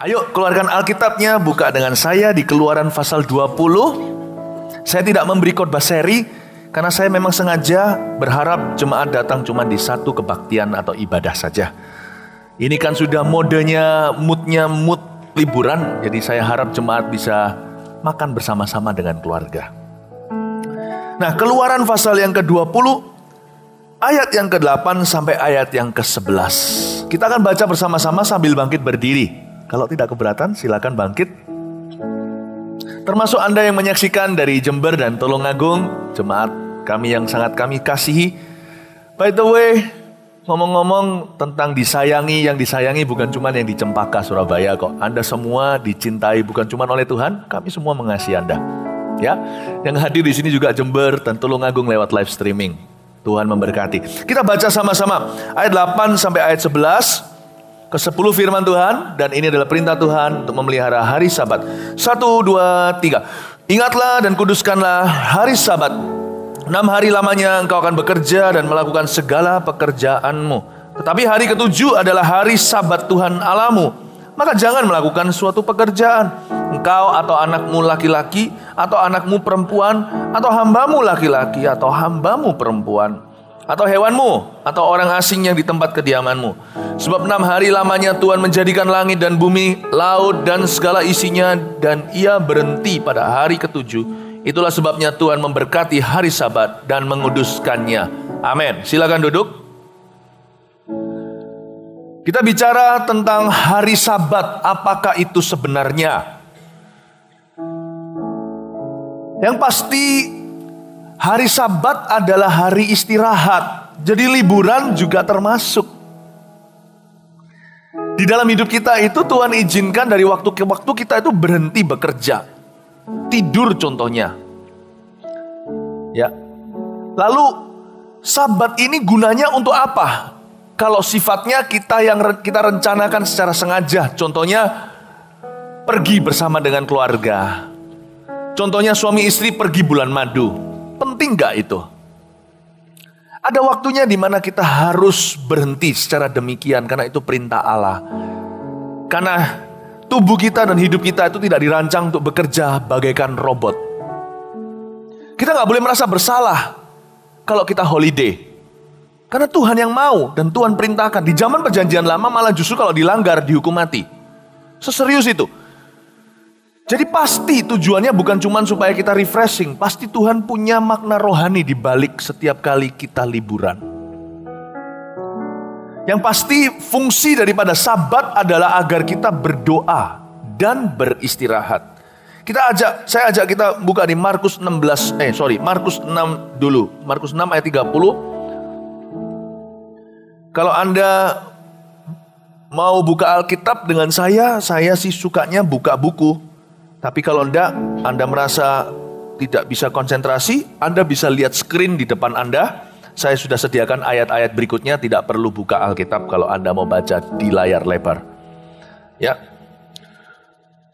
Ayo keluarkan Alkitabnya, buka dengan saya di Keluaran pasal 20. Saya tidak memberi khotbah seri karena saya memang sengaja berharap jemaat datang cuma di satu kebaktian atau ibadah saja. Ini kan sudah modenya, mood liburan, jadi saya harap jemaat bisa makan bersama-sama dengan keluarga. Nah, Keluaran pasal yang ke-20, ayat yang ke-8 sampai ayat yang ke-11. Kita akan baca bersama-sama sambil bangkit berdiri. Kalau tidak keberatan, silakan bangkit. Termasuk Anda yang menyaksikan dari Jember dan Tulungagung, jemaat kami yang sangat kami kasihi. By the way, ngomong-ngomong tentang disayangi, yang disayangi bukan cuma yang di Cempaka, Surabaya kok. Anda semua dicintai bukan cuma oleh Tuhan, kami semua mengasihi Anda. Ya, yang hadir di sini juga Jember dan Tulungagung lewat live streaming. Tuhan memberkati. Kita baca sama-sama ayat 8 sampai ayat 11. Ke-10 firman Tuhan, dan ini adalah perintah Tuhan untuk memelihara hari Sabat. 1, 2, 3. Ingatlah dan kuduskanlah hari Sabat. 6 hari lamanya engkau akan bekerja dan melakukan segala pekerjaanmu. Tetapi hari ke-7 adalah hari Sabat Tuhan Allahmu. Maka jangan melakukan suatu pekerjaan. Engkau atau anakmu laki-laki, atau anakmu perempuan, atau hambamu laki-laki, atau hambamu perempuan, atau hewanmu, atau orang asing yang di tempat kediamanmu. Sebab 6 hari lamanya Tuhan menjadikan langit dan bumi, laut dan segala isinya, dan ia berhenti pada hari ke-7. Itulah sebabnya Tuhan memberkati hari Sabat dan menguduskannya. Amin. Silakan duduk. Kita bicara tentang hari Sabat. Apakah itu sebenarnya? Yang pasti hari Sabat adalah hari istirahat. Jadi liburan juga termasuk. Di dalam hidup kita itu Tuhan izinkan dari waktu ke waktu kita itu berhenti bekerja. Tidur contohnya. Ya. Lalu Sabat ini gunanya untuk apa? Kalau sifatnya kita rencanakan secara sengaja. Contohnya pergi bersama dengan keluarga. Contohnya suami istri pergi bulan madu. Penting gak itu? Ada waktunya di mana kita harus berhenti secara demikian karena itu perintah Allah. Karena tubuh kita dan hidup kita itu tidak dirancang untuk bekerja bagaikan robot. Kita gak boleh merasa bersalah kalau kita holiday. Karena Tuhan yang mau dan Tuhan perintahkan. Di zaman perjanjian lama malah justru kalau dilanggar dihukum mati. Seserius itu. Jadi pasti tujuannya bukan cuma supaya kita refreshing. Pasti Tuhan punya makna rohani di balik setiap kali kita liburan. Yang pasti fungsi daripada Sabat adalah agar kita berdoa dan beristirahat. Saya ajak kita buka di Markus 6 dulu. Markus 6 ayat 30. Kalau Anda mau buka Alkitab dengan saya sih sukanya buka buku. Tapi kalau Anda merasa tidak bisa konsentrasi, Anda bisa lihat screen di depan Anda. Saya sudah sediakan ayat-ayat berikutnya, tidak perlu buka Alkitab kalau Anda mau baca di layar lebar. Ya.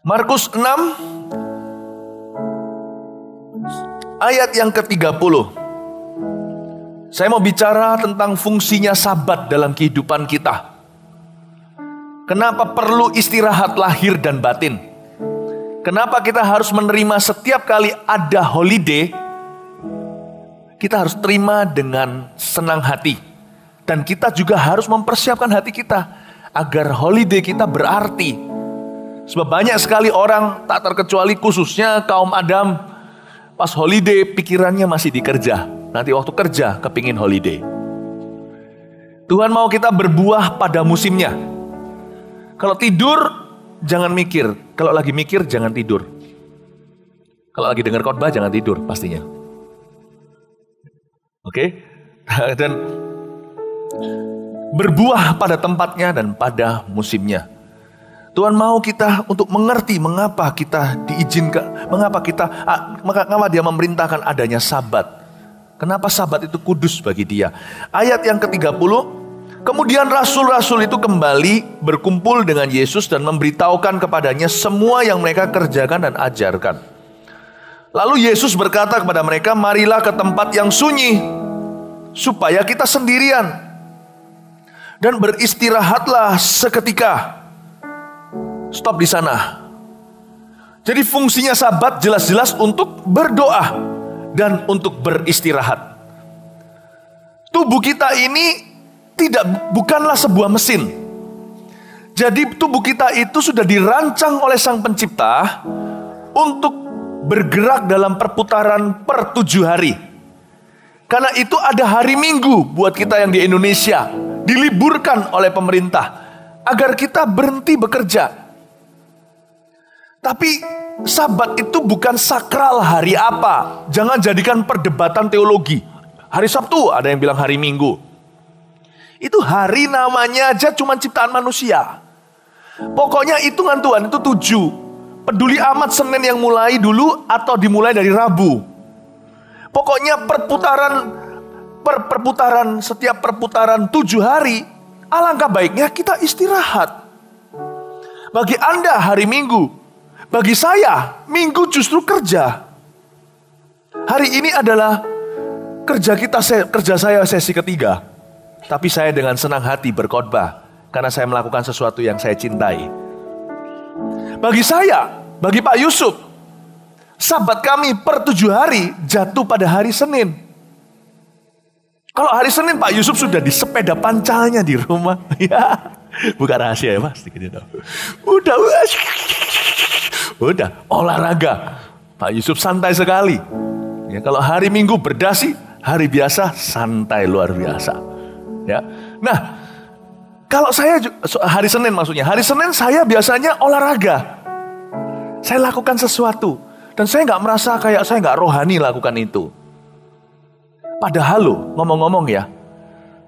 Markus 6 ayat yang ke-30. Saya mau bicara tentang fungsinya Sabat dalam kehidupan kita. Kenapa perlu istirahat lahir dan batin? Kenapa kita harus menerima setiap kali ada holiday, kita harus terima dengan senang hati. Dan kita juga harus mempersiapkan hati kita agar holiday kita berarti. Sebab banyak sekali orang, tak terkecuali khususnya kaum Adam, pas holiday pikirannya masih dikerja. Nanti waktu kerja kepingin holiday. Tuhan mau kita berbuah pada musimnya. Kalau tidur, jangan mikir. Kalau lagi mikir, jangan tidur. Kalau lagi dengar khotbah, jangan tidur pastinya. Oke? Dan berbuah pada tempatnya dan pada musimnya. Tuhan mau kita untuk mengerti mengapa kita diizinkan, mengapa Dia memerintahkan adanya Sabat. Kenapa Sabat itu kudus bagi Dia. Ayat yang ke-30. Kemudian rasul-rasul itu kembali berkumpul dengan Yesus dan memberitahukan kepadanya semua yang mereka kerjakan dan ajarkan. Lalu Yesus berkata kepada mereka, marilah ke tempat yang sunyi, supaya kita sendirian. Dan beristirahatlah seketika. Stop di sana. Jadi fungsinya Sabat jelas-jelas untuk berdoa dan untuk beristirahat. Tubuh kita ini bukanlah sebuah mesin. Jadi tubuh kita itu sudah dirancang oleh Sang Pencipta untuk bergerak dalam perputaran per 7 hari. Karena itu ada hari Minggu buat kita yang di Indonesia, diliburkan oleh pemerintah agar kita berhenti bekerja. Tapi Sabat itu bukan sakral hari apa. Jangan jadikan perdebatan teologi. Hari Sabtu ada yang bilang hari Minggu. Itu hari namanya aja cuma ciptaan manusia. Pokoknya hitungan Tuhan itu 7. Peduli amat Senin yang mulai dulu atau dimulai dari Rabu. Pokoknya setiap perputaran 7 hari, alangkah baiknya kita istirahat. Bagi Anda hari Minggu, bagi saya Minggu justru kerja. Hari ini adalah kerja saya sesi ketiga. Tapi saya dengan senang hati berkhotbah karena saya melakukan sesuatu yang saya cintai. Bagi saya, bagi Pak Yusuf, Sabat kami per 7 hari jatuh pada hari Senin. Kalau hari Senin Pak Yusuf sudah di sepeda pancalnya di rumah. Ya, bukan rahasia ya Mas. Udah olahraga. Pak Yusuf santai sekali. Ya, kalau hari Minggu berdasi, hari biasa santai luar biasa. Ya. Nah, kalau saya hari Senin maksudnya, hari Senin saya biasanya olahraga. Saya lakukan sesuatu dan saya nggak merasa kayak saya nggak rohani lakukan itu. Padahal loh, ngomong-ngomong ya,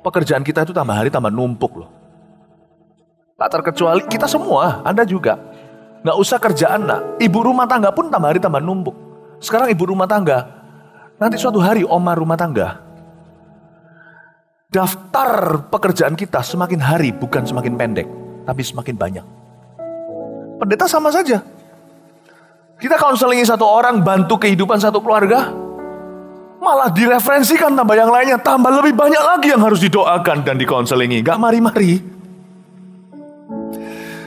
pekerjaan kita itu tambah hari tambah numpuk loh. Tak terkecuali kita semua, Anda juga. Nggak usah kerjaan nak, ibu rumah tangga pun tambah hari tambah numpuk. Sekarang ibu rumah tangga, nanti suatu hari oma rumah tangga. Daftar pekerjaan kita semakin hari bukan semakin pendek, tapi semakin banyak. Pendeta sama saja. Kita konselingi satu orang, bantu kehidupan satu keluarga, malah direferensikan tambah yang lainnya, tambah lebih banyak lagi yang harus didoakan dan dikonselingi. Gak mari-mari.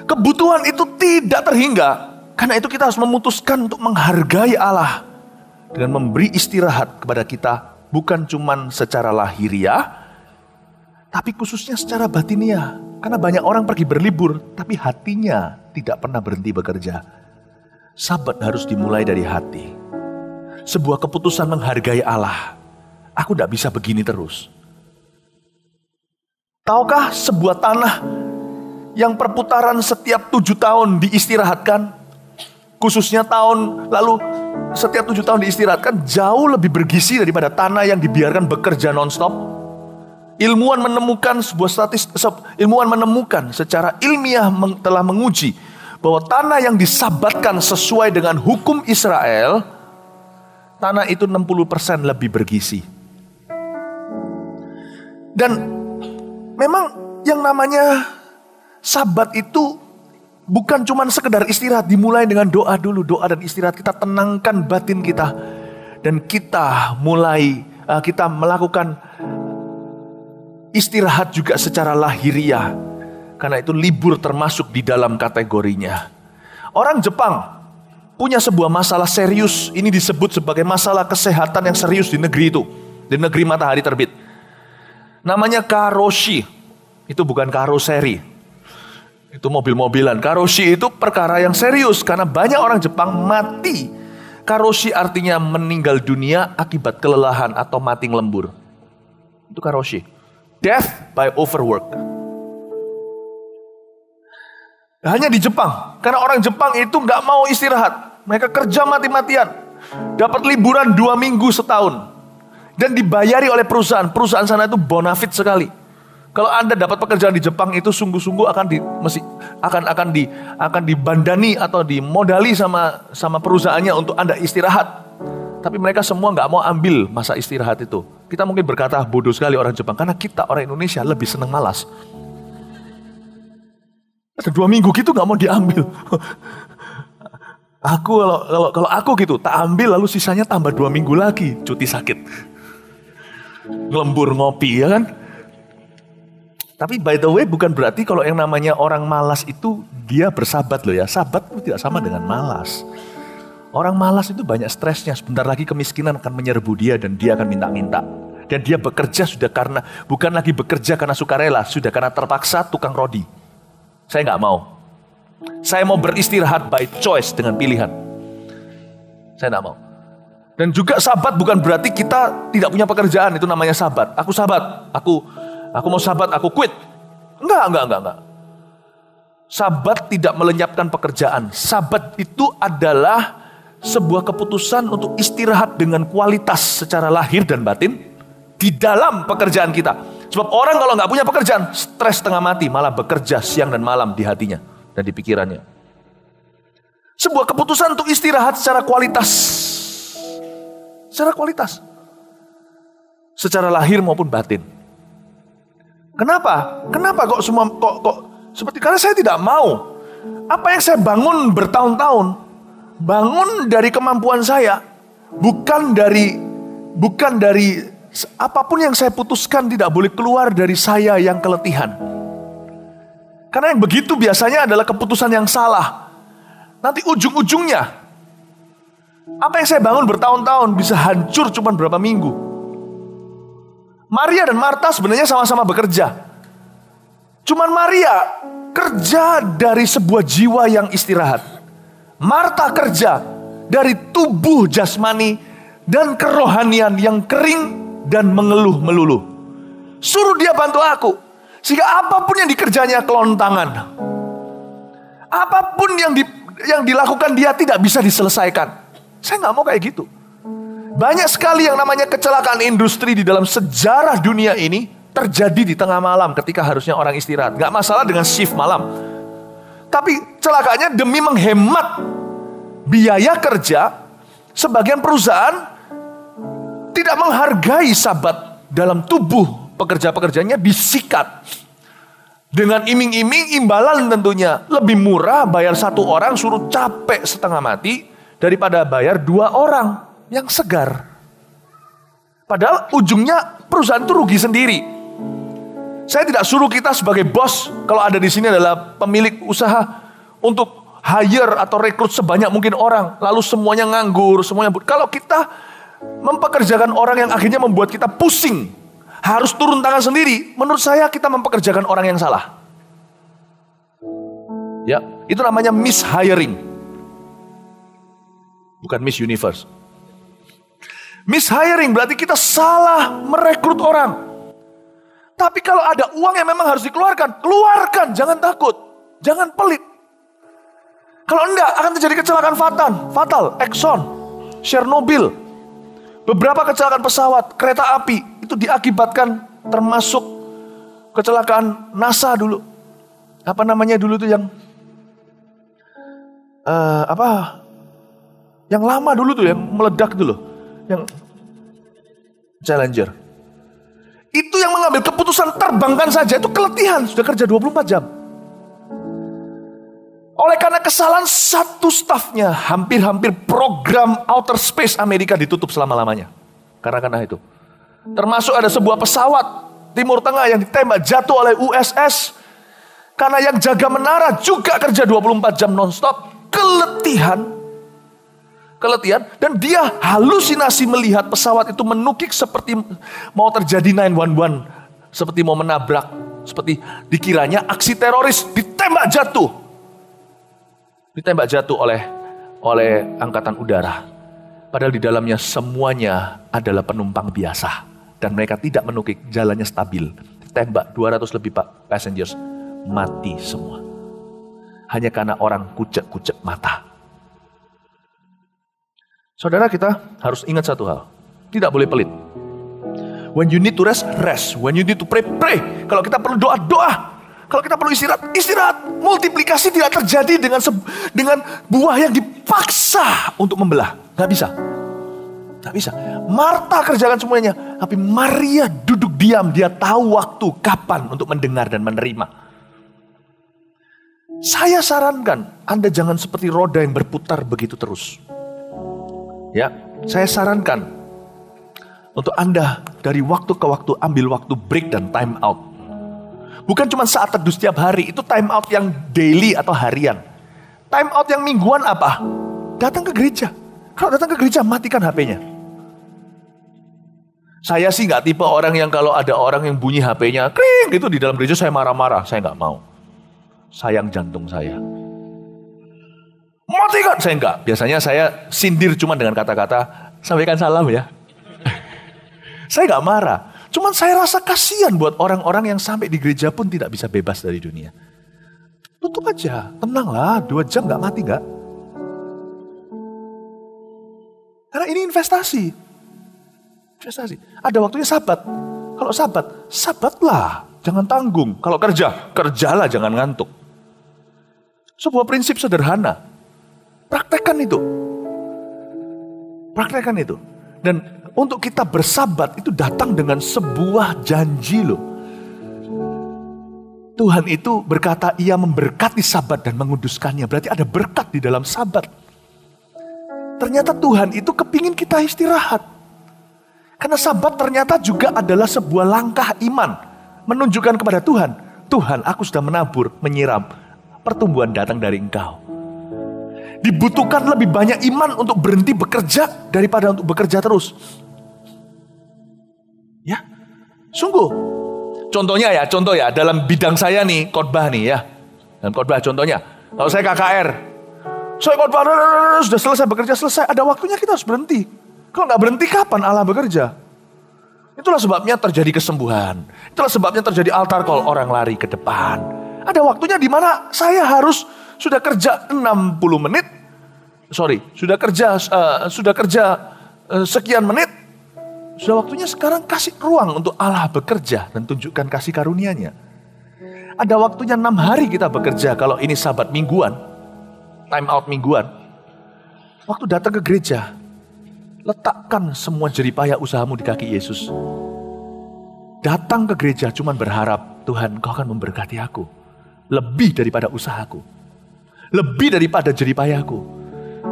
Kebutuhan itu tidak terhingga. Karena itu kita harus memutuskan untuk menghargai Allah dengan memberi istirahat kepada kita, bukan cuma secara lahiriah, tapi khususnya secara batiniah. Karena banyak orang pergi berlibur, tapi hatinya tidak pernah berhenti bekerja. Sabat harus dimulai dari hati. Sebuah keputusan menghargai Allah. Aku tidak bisa begini terus. Tahukah sebuah tanah yang perputaran setiap 7 tahun diistirahatkan, khususnya tahun lalu setiap 7 tahun diistirahatkan, jauh lebih bergizi daripada tanah yang dibiarkan bekerja non-stop. Ilmuwan menemukan secara ilmiah telah menguji bahwa tanah yang disabatkan sesuai dengan hukum Israel, tanah itu 60% lebih bergizi. Dan memang yang namanya Sabat itu bukan cuma sekedar istirahat, dimulai dengan doa dulu, doa dan istirahat. Kita tenangkan batin kita dan kita melakukan istirahat juga secara lahiriah. Karena itu libur termasuk di dalam kategorinya. Orang Jepang punya sebuah masalah serius, ini disebut sebagai masalah kesehatan yang serius di negeri itu, di negeri matahari terbit. Namanya karoshi. Itu bukan karoseri. Itu mobil-mobilan. Karoshi itu perkara yang serius karena banyak orang Jepang mati. Karoshi artinya meninggal dunia akibat kelelahan atau mati ngelembur. Itu karoshi. Death by overwork. Hanya di Jepang. Karena orang Jepang itu gak mau istirahat. Mereka kerja mati-matian. Dapat liburan 2 minggu setahun. Dan dibayari oleh perusahaan. Perusahaan sana itu bonafit sekali. Kalau Anda dapat pekerjaan di Jepang itu sungguh-sungguh akan dibandani atau dimodali sama perusahaannya untuk Anda istirahat. Tapi mereka semua nggak mau ambil masa istirahat itu. Kita mungkin berkata bodoh sekali orang Jepang karena kita orang Indonesia lebih senang malas. Ada 2 minggu gitu nggak mau diambil. Kalau aku gitu tak ambil lalu sisanya tambah 2 minggu lagi cuti sakit. Ngelembur ngopi ya kan. Tapi by the way bukan berarti kalau yang namanya orang malas itu dia bersabat loh ya. Sabat itu tidak sama dengan malas. Orang malas itu banyak stresnya. Sebentar lagi kemiskinan akan menyerbu dia dan dia akan minta-minta. Dan dia bekerja sudah karena, bukan lagi bekerja karena sukarela, sudah karena terpaksa tukang rodi. Saya nggak mau. Saya mau beristirahat by choice dengan pilihan. Saya nggak mau. Dan juga sabat bukan berarti kita tidak punya pekerjaan, itu namanya sabat. Aku sabat, aku mau sabat, aku quit. Enggak. Sabat tidak melenyapkan pekerjaan. Sabat itu adalah sebuah keputusan untuk istirahat dengan kualitas secara lahir dan batin di dalam pekerjaan kita. Sebab orang kalau nggak punya pekerjaan, stres setengah mati, malah bekerja siang dan malam di hatinya dan di pikirannya. Sebuah keputusan untuk istirahat secara kualitas. Secara kualitas. Secara lahir maupun batin. Kenapa? Kenapa kok semua kok seperti, karena saya tidak mau. Apa yang saya bangun bertahun-tahun, bangun dari kemampuan saya, bukan dari apapun yang saya putuskan tidak boleh keluar dari saya yang keletihan. Karena yang begitu biasanya adalah keputusan yang salah. Nanti ujung-ujungnya apa yang saya bangun bertahun-tahun bisa hancur cuma berapa minggu. Maria dan Marta sebenarnya sama-sama bekerja. Cuman Maria kerja dari sebuah jiwa yang istirahat. Marta kerja dari tubuh jasmani dan kerohanian yang kering dan mengeluh melulu. Suruh dia bantu aku. Sehingga apapun yang dikerjanya kelontangan. Apapun yang dilakukan dia tidak bisa diselesaikan. Saya nggak mau kayak gitu. Banyak sekali yang namanya kecelakaan industri di dalam sejarah dunia ini terjadi di tengah malam ketika harusnya orang istirahat. Nggak masalah dengan shift malam. Tapi celakanya demi menghemat biaya kerja, sebagian perusahaan tidak menghargai sabat dalam tubuh pekerja-pekerjanya disikat. Dengan iming-iming imbalan tentunya. Lebih murah bayar satu orang suruh capek setengah mati daripada bayar 2 orang yang segar. Padahal ujungnya perusahaan itu rugi sendiri. Saya tidak suruh kita sebagai bos, kalau ada di sini adalah pemilik usaha, untuk hire atau rekrut sebanyak mungkin orang, lalu semuanya nganggur, semuanya. Kalau kita mempekerjakan orang yang akhirnya membuat kita pusing, harus turun tangan sendiri, menurut saya kita mempekerjakan orang yang salah. Ya, itu namanya mishiring. Bukan Miss Universe. Mishiring berarti kita salah merekrut orang. Tapi kalau ada uang yang memang harus dikeluarkan, keluarkan, jangan takut, jangan pelit. Kalau enggak akan terjadi kecelakaan fatal, Exxon, Chernobyl, beberapa kecelakaan pesawat, kereta api itu diakibatkan, termasuk kecelakaan NASA dulu. Apa namanya dulu tuh yang yang lama dulu tuh, yang meledak dulu, yang Challenger. Itu yang mengambil keputusan terbangkan saja, itu keletihan, sudah kerja 24 jam. Oleh karena kesalahan satu stafnya, hampir-hampir program outer space Amerika ditutup selama-lamanya. Karena itu. Termasuk ada sebuah pesawat Timur Tengah yang ditembak jatuh oleh USS. Karena yang jaga menara juga kerja 24 jam nonstop. Keletihan. Dan dia halusinasi melihat pesawat itu menukik seperti mau terjadi 911. Seperti mau menabrak. Seperti dikiranya aksi teroris, ditembak jatuh oleh angkatan udara. Padahal di dalamnya semuanya adalah penumpang biasa. Dan mereka tidak menukik, jalannya stabil. Ditembak 200 lebih passengers, mati semua. Hanya karena orang kucek-kucek mata. Saudara, kita harus ingat satu hal. Tidak boleh pelit. When you need to rest, rest. When you need to pray, pray. Kalau kita perlu doa, doa. Kalau kita perlu istirahat, istirahat. Multiplikasi tidak terjadi dengan buah yang dipaksa untuk membelah. Gak bisa. Marta kerjakan semuanya. Tapi Maria duduk diam. Dia tahu waktu, kapan untuk mendengar dan menerima. Saya sarankan, Anda jangan seperti roda yang berputar begitu terus. Ya, saya sarankan untuk Anda dari waktu ke waktu ambil waktu break dan time out. Bukan cuma saat teduh setiap hari, itu time out yang daily atau harian. Time out yang mingguan apa? Datang ke gereja. Kalau datang ke gereja, matikan HP-nya. Saya sih nggak tipe orang yang kalau ada orang yang bunyi HP-nya, kring gitu di dalam gereja saya marah-marah. Saya nggak mau. Sayang jantung saya. Matikan, saya enggak. Biasanya saya sindir cuma dengan kata-kata, sampaikan salam ya. Saya nggak marah. Cuman saya rasa kasihan buat orang-orang yang sampai di gereja pun tidak bisa bebas dari dunia. Tutup aja, tenanglah, 2 jam nggak mati nggak? Karena ini investasi. Investasi. Ada waktunya sabat. Kalau sabat, sabatlah, jangan tanggung. Kalau kerja, kerjalah, jangan ngantuk. Sebuah prinsip sederhana. Praktekkan itu. Praktekkan itu. Dan untuk kita bersabat itu datang dengan sebuah janji loh. Tuhan itu berkata ia memberkati sabat dan menguduskannya. Berarti ada berkat di dalam sabat. Ternyata Tuhan itu kepingin kita istirahat. Karena sabat ternyata juga adalah sebuah langkah iman. Menunjukkan kepada Tuhan. Tuhan, aku sudah menabur, menyiram. Pertumbuhan datang dari Engkau. Dibutuhkan lebih banyak iman untuk berhenti bekerja daripada untuk bekerja terus. Ya, sungguh. Contoh ya, dalam bidang saya nih, khotbah nih ya. Dalam khotbah contohnya, kalau saya KKR, saya khotbah, sudah selesai bekerja, selesai. Ada waktunya kita harus berhenti. Kalau nggak berhenti, kapan Allah bekerja? Itulah sebabnya terjadi kesembuhan. Itulah sebabnya terjadi altar call, orang lari ke depan. Ada waktunya di mana saya harus sudah kerja 60 menit. Sudah kerja sekian menit. Sudah waktunya sekarang kasih ruang untuk Allah bekerja dan tunjukkan kasih karunia-Nya. Ada waktunya 6 hari kita bekerja kalau ini sabat mingguan. Time out mingguan. Waktu datang ke gereja, letakkan semua jeripaya usahamu di kaki Yesus. Datang ke gereja cuman berharap, Tuhan Kau akan memberkati aku. Lebih daripada usahaku. Lebih daripada jeripayaku.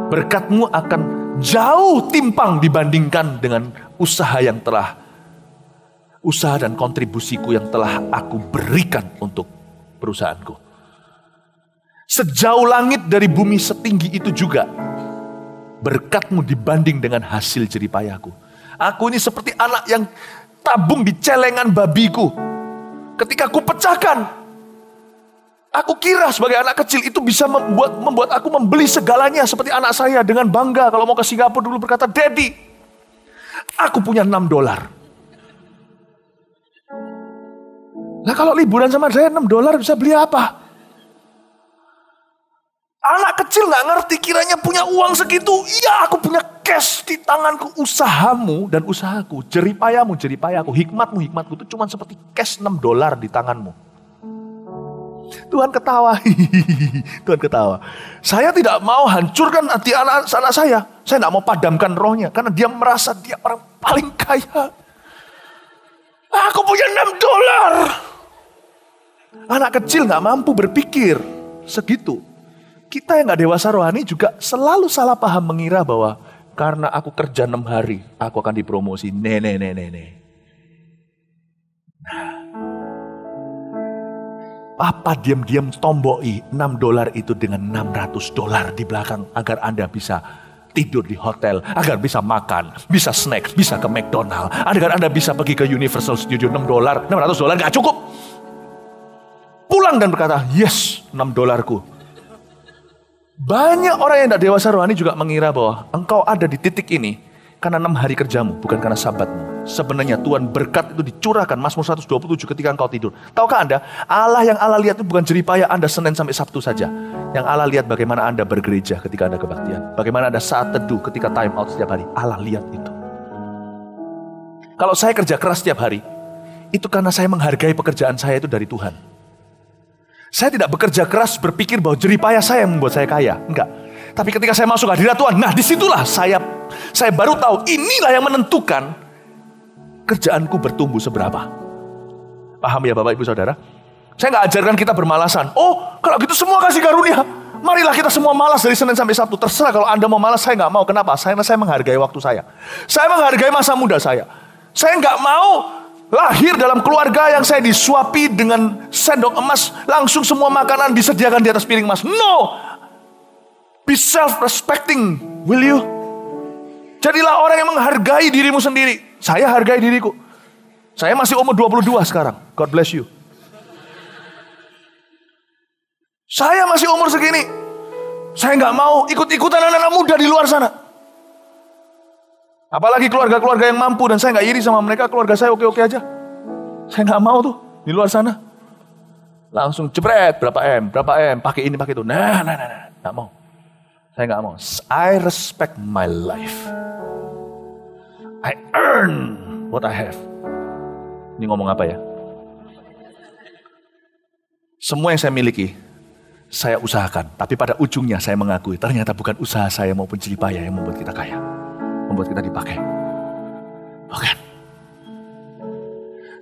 Berkat-Mu akan jauh timpang dibandingkan dengan usaha dan kontribusiku yang telah aku berikan untuk perusahaanku. Sejauh langit dari bumi setinggi itu juga berkat-Mu dibanding dengan hasil jeripayaku. Aku ini seperti anak yang tabung di celengan babiku. Ketika aku pecahkan, aku kira sebagai anak kecil itu bisa membuat aku membeli segalanya. Seperti anak saya dengan bangga kalau mau ke Singapura dulu berkata, Daddy, aku punya $6. Nah kalau liburan sama saya $6 bisa beli apa? Anak kecil gak ngerti kiranya punya uang segitu. Iya aku punya cash di tanganku. Usahamu dan usahaku, jeripayamu, jeripayaku, hikmatmu, hikmatku itu cuma seperti cash $6 di tanganmu. Tuhan ketawa. Tuhan ketawa. Saya tidak mau hancurkan hati anak saya. Saya tidak mau padamkan rohnya. Karena dia merasa dia orang paling kaya. Aku punya $6. Anak kecil gak mampu berpikir segitu. Kita yang gak dewasa rohani juga selalu salah paham mengira bahwa karena aku kerja 6 hari, aku akan dipromosi. Nah, Papa diam-diam tomboi $6 itu dengan $600 di belakang agar Anda bisa tidur di hotel, agar bisa makan, bisa snack, bisa ke McDonald, agar Anda bisa pergi ke Universal Studio. $600 gak cukup. Pulang dan berkata, yes, $6. Banyak orang yang tidak dewasa rohani juga mengira bahwa engkau ada di titik ini karena 6 hari kerjamu, bukan karena sabatmu. Sebenarnya Tuhan berkat itu dicurahkan. Mazmur 127 ketika engkau tidur. Tahukah Anda, Allah yang Allah lihat itu bukan jeripaya Anda Senin sampai Sabtu saja. Yang Allah lihat bagaimana Anda bergereja ketika Anda kebaktian. Bagaimana Anda saat teduh ketika time out setiap hari. Allah lihat itu. Kalau saya kerja keras setiap hari, itu karena saya menghargai pekerjaan saya itu dari Tuhan. Saya tidak bekerja keras berpikir bahwa jeripaya saya yang membuat saya kaya. Enggak. Tapi ketika saya masuk hadirat Tuhan, nah disitulah saya baru tahu inilah yang menentukan kerjaanku bertumbuh seberapa. Paham ya Bapak Ibu Saudara? Saya nggak ajarkan kita bermalasan. Oh kalau gitu semua kasih karunia. Marilah kita semua malas dari Senin sampai Sabtu. Terserah kalau Anda mau malas, saya nggak mau. Kenapa? Saya menghargai waktu saya. Saya menghargai masa muda saya. Saya nggak mau lahir dalam keluarga yang saya disuapi dengan sendok emas, langsung semua makanan disediakan di atas piring emas. No! Be self-respecting, will you? Jadilah orang yang menghargai dirimu sendiri. Saya hargai diriku. Saya masih umur 22 sekarang. God bless you. Saya masih umur segini. Saya nggak mau ikut-ikutan anak-anak muda di luar sana. Apalagi keluarga-keluarga yang mampu, dan saya nggak iri sama mereka. Keluarga saya oke-oke aja. Saya nggak mau tuh di luar sana. Langsung jebret berapa M, pakai ini, pakai itu. Nah, nggak mau. Saya nggak mau. I respect my life. I earn what I have. Ini ngomong apa ya? Semua yang saya miliki, saya usahakan. Tapi pada ujungnya saya mengakui, ternyata bukan usaha saya maupun jerih payah yang membuat kita kaya. Membuat kita dipakai. Bukan.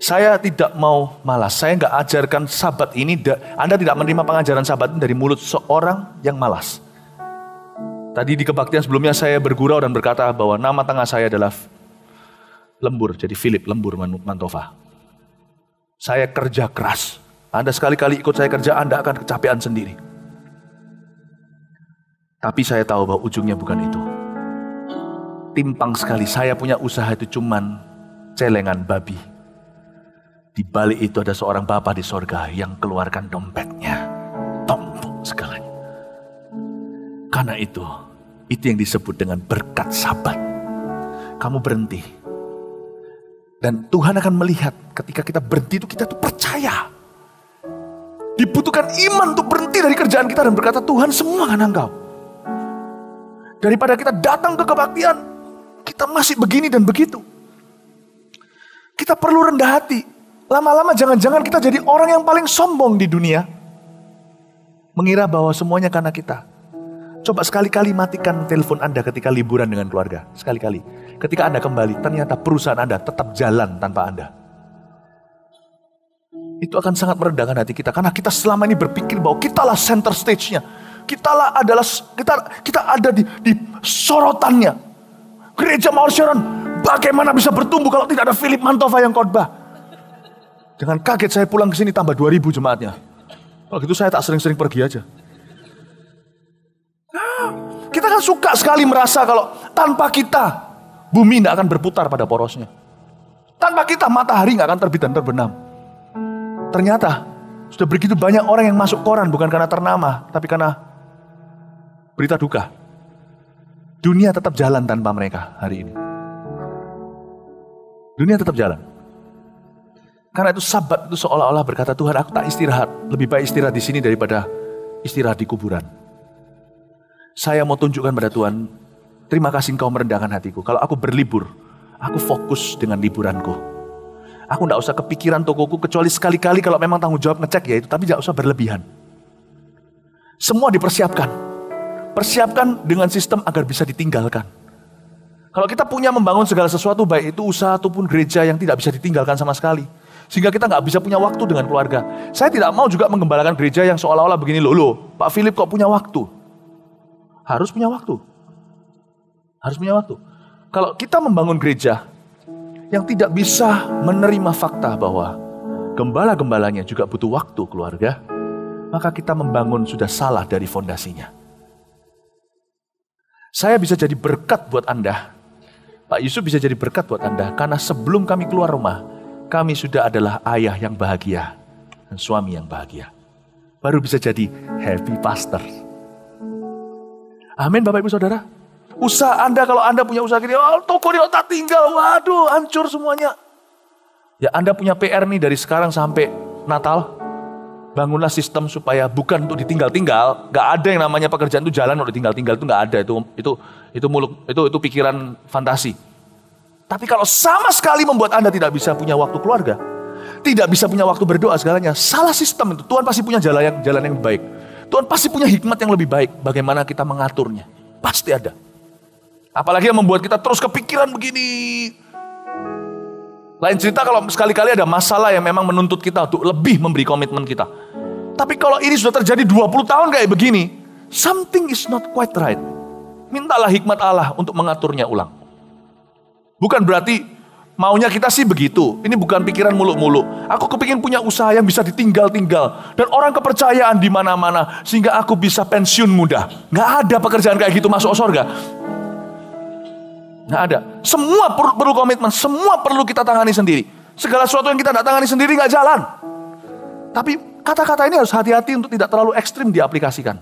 Saya tidak mau malas. Saya nggak ajarkan sabat ini. Anda tidak menerima pengajaran sabat ini dari mulut seorang yang malas. Tadi di kebaktian sebelumnya saya bergurau dan berkata bahwa nama tengah saya adalah Lembur. Jadi Philip Lembur Mantova. Saya kerja keras. Anda sekali-kali ikut saya kerja, Anda akan kecapean sendiri. Tapi saya tahu bahwa ujungnya bukan itu. Timpang sekali, saya punya usaha itu cuman celengan babi. Di balik itu ada seorang Bapa di sorga yang keluarkan dompetnya. Tombok segalanya. Karena itu yang disebut dengan berkat sabat. Kamu berhenti. Dan Tuhan akan melihat ketika kita berhenti itu kita tuh percaya. Dibutuhkan iman untuk berhenti dari kerjaan kita dan berkata, Tuhan semua karena Engkau. Daripada kita datang ke kebaktian, kita masih begini dan begitu. Kita perlu rendah hati. Lama-lama jangan-jangan kita jadi orang yang paling sombong di dunia. Mengira bahwa semuanya karena kita. Coba sekali-kali matikan telepon Anda ketika liburan dengan keluarga. Sekali-kali. Ketika Anda kembali, ternyata perusahaan Anda tetap jalan tanpa Anda. Itu akan sangat merendahkan hati kita. Karena kita selama ini berpikir bahwa kitalah center stage-nya. Kita ada di sorotannya. Gereja Mawar Sharon, bagaimana bisa bertumbuh kalau tidak ada Philip Mantova yang khotbah? Dengan kaget saya pulang ke sini tambah 2.000 jemaatnya. Kalau gitu saya tak sering-sering pergi aja. Kita kan suka sekali merasa kalau tanpa kita bumi tidak akan berputar pada porosnya. Tanpa kita matahari tidak akan terbit dan terbenam. Ternyata sudah begitu banyak orang yang masuk koran bukan karena ternama, tapi karena berita duka. Dunia tetap jalan tanpa mereka hari ini. Dunia tetap jalan. Karena itu sabat itu seolah-olah berkata, Tuhan aku tak istirahat. Lebih baik istirahat di sini daripada istirahat di kuburan. Saya mau tunjukkan pada Tuhan, terima kasih Engkau merendahkan hatiku. Kalau aku berlibur, aku fokus dengan liburanku. Aku tidak usah kepikiran tokoku, kecuali sekali-kali kalau memang tanggung jawab ngecek ya itu, tapi tidak usah berlebihan. Semua dipersiapkan. Persiapkan dengan sistem agar bisa ditinggalkan. Kalau kita punya membangun segala sesuatu, baik itu usaha ataupun gereja yang tidak bisa ditinggalkan sama sekali. Sehingga kita nggak bisa punya waktu dengan keluarga. Saya tidak mau juga menggembalakan gereja yang seolah-olah begini, loh, Pak Philip kok punya waktu? Harus punya waktu. Harus punya waktu. Kalau kita membangun gereja yang tidak bisa menerima fakta bahwa gembala-gembalanya juga butuh waktu keluarga, maka kita membangun sudah salah dari fondasinya. Saya bisa jadi berkat buat Anda. Pak Yusuf bisa jadi berkat buat Anda. Karena sebelum kami keluar rumah, kami sudah adalah ayah yang bahagia dan suami yang bahagia. Baru bisa jadi happy pastor. Amin Bapak Ibu Saudara. Usaha Anda, kalau Anda punya usaha gini, oh, toko ini tak tinggal, waduh hancur semuanya. Ya Anda punya PR nih dari sekarang sampai Natal. Bangunlah sistem supaya bukan untuk ditinggal-tinggal. Gak ada yang namanya pekerjaan itu jalan untuk ditinggal-tinggal, itu gak ada. Itu pikiran fantasi. Tapi kalau sama sekali membuat Anda tidak bisa punya waktu keluarga, tidak bisa punya waktu berdoa segalanya, salah sistem itu. Tuhan pasti punya jalan yang baik. Tuhan pasti punya hikmat yang lebih baik. Bagaimana kita mengaturnya. Pasti ada. Apalagi yang membuat kita terus kepikiran begini. Lain cerita kalau sekali-kali ada masalah yang memang menuntut kita untuk lebih memberi komitmen kita. Tapi kalau ini sudah terjadi 20 tahun kayak begini, something is not quite right. Mintalah hikmat Allah untuk mengaturnya ulang. Bukan berarti Maunya kita sih begitu. Ini bukan pikiran muluk-muluk. Aku kepingin punya usaha yang bisa ditinggal-tinggal. Dan orang kepercayaan di mana-mana. Sehingga aku bisa pensiun muda. Nggak ada pekerjaan kayak gitu masuk surga. Nggak ada. Semua perlu komitmen. Semua perlu kita tangani sendiri. Segala sesuatu yang kita nggak tangani sendiri nggak jalan. Tapi kata-kata ini harus hati-hati untuk tidak terlalu ekstrim diaplikasikan.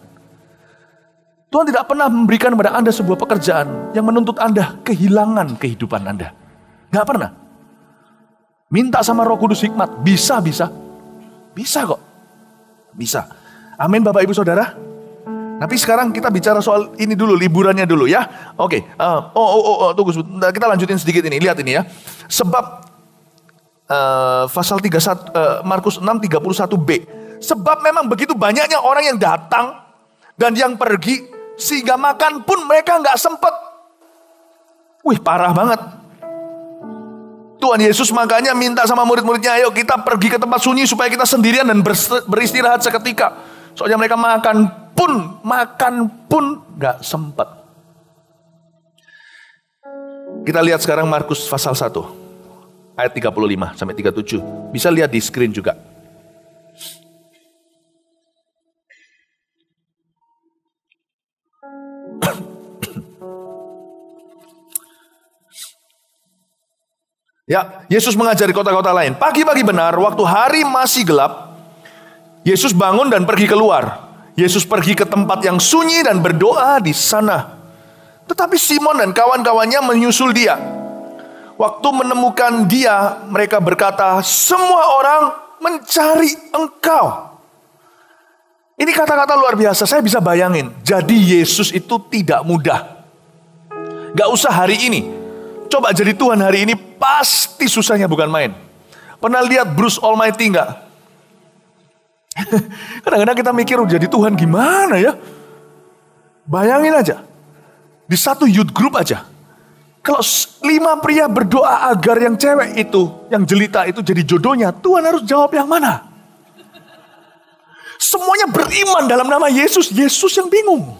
Tuhan tidak pernah memberikan kepada Anda sebuah pekerjaan yang menuntut Anda kehilangan kehidupan Anda. Gak pernah. Minta sama Roh Kudus hikmat. Bisa. Bisa kok. Bisa. Amin Bapak Ibu Saudara. Tapi sekarang kita bicara soal ini dulu, liburannya dulu ya. Oke. Tunggu sebentar. Kita lanjutin sedikit ini. Lihat ini ya. Sebab pasal 31 Markus 6:31b. Sebab memang begitu banyaknya orang yang datang dan yang pergi sehingga makan pun mereka nggak sempat. Wih, parah banget. Tuhan Yesus makanya minta sama murid-muridnya, ayo kita pergi ke tempat sunyi supaya kita sendirian dan beristirahat seketika. Soalnya mereka makan pun gak sempat. Kita lihat sekarang Markus pasal 1 ayat 35 sampai 37. Bisa lihat di screen juga. Ya, Yesus mengajari kota-kota lain. Pagi-pagi benar, waktu hari masih gelap, Yesus bangun dan pergi keluar. Yesus pergi ke tempat yang sunyi dan berdoa di sana. Tetapi Simon dan kawan-kawannya menyusul dia. Waktu menemukan dia, mereka berkata, semua orang mencari engkau. Ini kata-kata luar biasa, saya bisa bayangin. Jadi Yesus itu tidak mudah. Gak usah hari ini. Coba jadi Tuhan hari ini, pasti susahnya bukan main. Pernah lihat Bruce Almighty nggak? Kadang-kadang kita mikir, jadi Tuhan gimana ya? Bayangin aja, di satu youth group aja. Kalau 5 pria berdoa agar yang cewek itu, yang jelita itu jadi jodohnya, Tuhan harus jawab yang mana? Semuanya beriman dalam nama Yesus, Yesus yang bingung.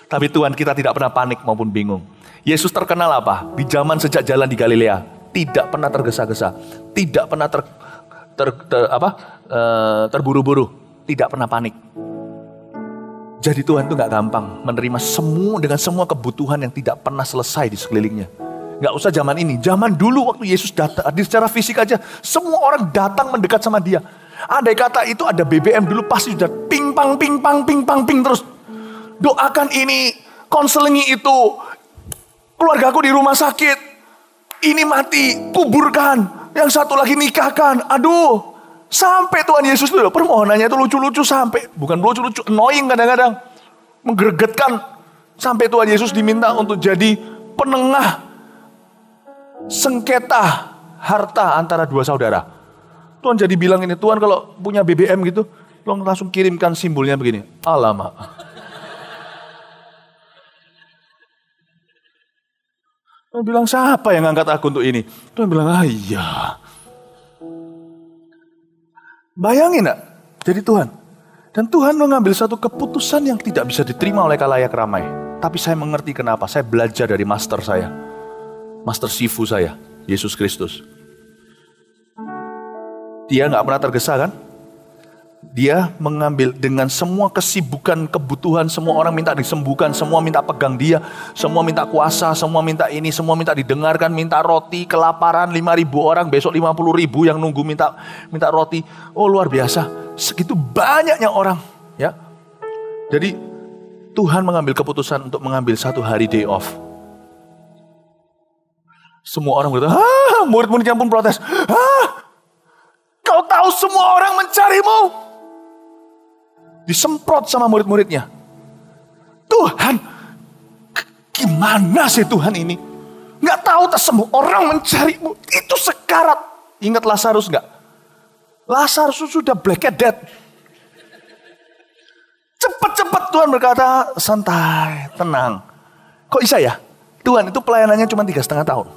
Tapi Tuhan kita tidak pernah panik maupun bingung. Yesus terkenal apa? Di zaman sejak jalan di Galilea, tidak pernah tergesa-gesa, tidak pernah terburu-buru, tidak pernah panik. Jadi Tuhan itu gak gampang menerima dengan semua kebutuhan yang tidak pernah selesai di sekelilingnya. Gak usah zaman ini, zaman dulu waktu Yesus datang, secara fisik aja, semua orang datang mendekat sama dia. Andai kata itu ada BBM dulu, pasti sudah ping pang terus. Doakan ini, konselingi itu, keluargaku di rumah sakit, ini mati, kuburkan, yang satu lagi nikahkan, aduh, sampai Tuhan Yesus itu permohonannya itu lucu-lucu sampai, bukan lucu-lucu, annoying kadang-kadang, menggregetkan, sampai Tuhan Yesus diminta untuk jadi penengah sengketa harta antara dua saudara. Tuhan jadi bilang ini, Tuhan kalau punya BBM gitu, langsung kirimkan simbolnya begini, alamak. Tuhan bilang, siapa yang ngangkat aku untuk ini? Tuhan bilang, iya. Bayangin gak? Jadi Tuhan. Dan Tuhan mengambil satu keputusan yang tidak bisa diterima oleh khalayak ramai. Tapi saya mengerti kenapa. Saya belajar dari master saya. Master Sifu saya. Yesus Kristus. Dia gak pernah tergesa kan? Dia mengambil dengan semua kesibukan, kebutuhan, semua orang minta disembuhkan, semua minta pegang dia, semua minta kuasa, semua minta ini, semua minta didengarkan, minta roti, kelaparan 5.000 orang, besok 50.000 yang nunggu minta roti. Oh luar biasa, segitu banyaknya orang ya. Jadi Tuhan mengambil keputusan untuk mengambil satu hari day off. Semua orang berkata, murid-muridnya pun protes, kau tahu semua orang mencarimu. Disemprot sama murid-muridnya. Tuhan, gimana sih Tuhan ini? Nggak tahu tak semua orang mencarimu. Itu sekarat. Ingat Lazarus nggak? Lazarus sudah black dead. Cepat-cepat Tuhan berkata, santai, tenang. Kok bisa ya? Tuhan itu pelayanannya cuma 3,5 tahun.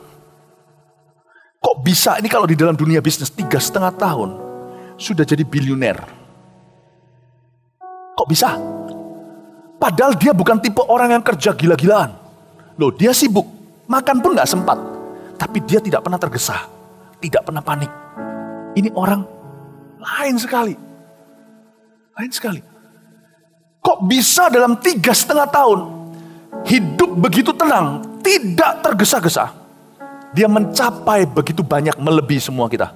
Kok bisa ini kalau di dalam dunia bisnis 3,5 tahun sudah jadi bilioner? Kok bisa? Padahal dia bukan tipe orang yang kerja gila-gilaan. Loh, dia sibuk. Makan pun gak sempat. Tapi dia tidak pernah tergesa, tidak pernah panik. Ini orang lain sekali. Lain sekali. Kok bisa dalam 3,5 tahun hidup begitu tenang, tidak tergesa-gesa. Dia mencapai begitu banyak, melebihi semua kita.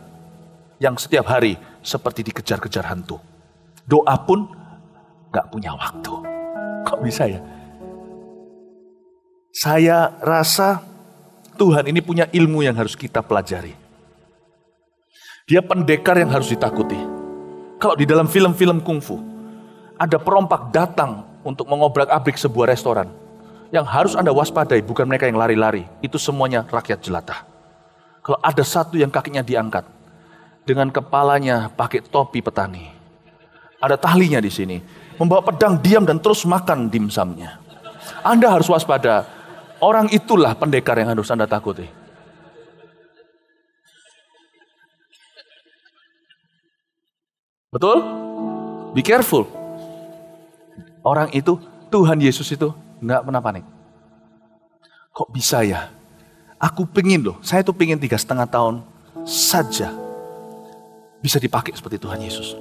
Yang setiap hari seperti dikejar-kejar hantu. Doa pun gak punya waktu. Kok bisa ya? Saya rasa Tuhan ini punya ilmu yang harus kita pelajari. Dia pendekar yang harus ditakuti. Kalau di dalam film-film kungfu, ada perompak datang untuk mengobrak-abrik sebuah restoran. Yang harus Anda waspadai bukan mereka yang lari-lari. Itu semuanya rakyat jelata. Kalau ada satu yang kakinya diangkat, dengan kepalanya pakai topi petani. Ada tahlinya di sini. Membawa pedang diam dan terus makan dimsumnya. Anda harus waspada. Orang itulah pendekar yang harus Anda takuti. Betul? Be careful. Orang itu, Tuhan Yesus itu nggak pernah panik. Kok bisa ya? Aku pengen loh, saya tuh pengen 3,5 tahun saja bisa dipakai seperti Tuhan Yesus.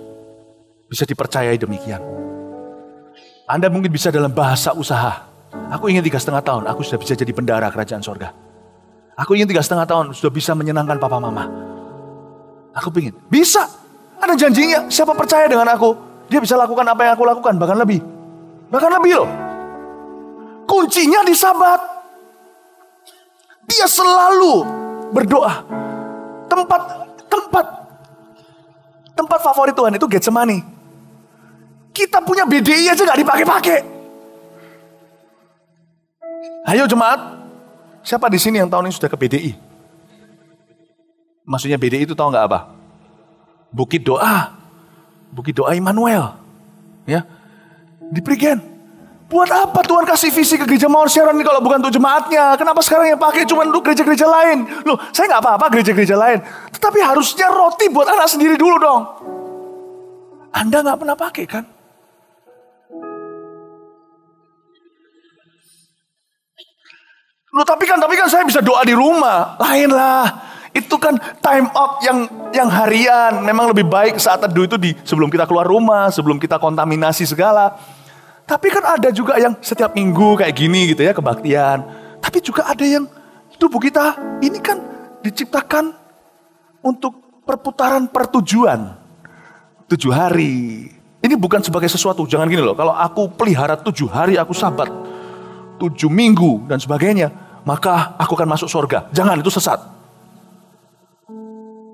Bisa dipercayai demikian. Anda mungkin bisa dalam bahasa usaha. Aku ingin 3,5 tahun, aku sudah bisa jadi bendara kerajaan sorga. Aku ingin 3,5 tahun, sudah bisa menyenangkan papa mama. Aku pengen, bisa. Ada janjinya, siapa percaya dengan aku, dia bisa lakukan apa yang aku lakukan, bahkan lebih. Bahkan lebih loh. Kuncinya di Sabat. Dia selalu berdoa. Tempat favorit Tuhan itu Getsemani. Kita punya BDI aja gak dipakai-pakai. Ayo jemaat, siapa di sini yang tahun ini sudah ke BDI? Maksudnya BDI itu tahu nggak apa? Bukit Doa Immanuel, ya, di Prigen. Buat apa Tuhan kasih visi ke gereja Mawar Sharon ini kalau bukan untuk jemaatnya? Kenapa sekarang yang pakai cuma untuk gereja-gereja lain? Loh, saya nggak apa-apa gereja-gereja lain, tetapi harusnya roti buat anak sendiri dulu dong. Anda nggak pernah pakai kan? Loh, tapi kan saya bisa doa di rumah. Lain lah. Itu kan time out yang harian. Memang lebih baik saat teduh itu sebelum kita keluar rumah, sebelum kita kontaminasi segala. Tapi kan ada juga yang setiap minggu kayak gini gitu ya, kebaktian. Tapi juga ada yang tubuh kita ini kan diciptakan untuk perputaran pertujuan. 7 hari. Ini bukan sebagai sesuatu, jangan gini loh. Kalau aku pelihara 7 hari aku Sabat, 7 minggu dan sebagainya, maka aku akan masuk surga. Jangan, itu sesat.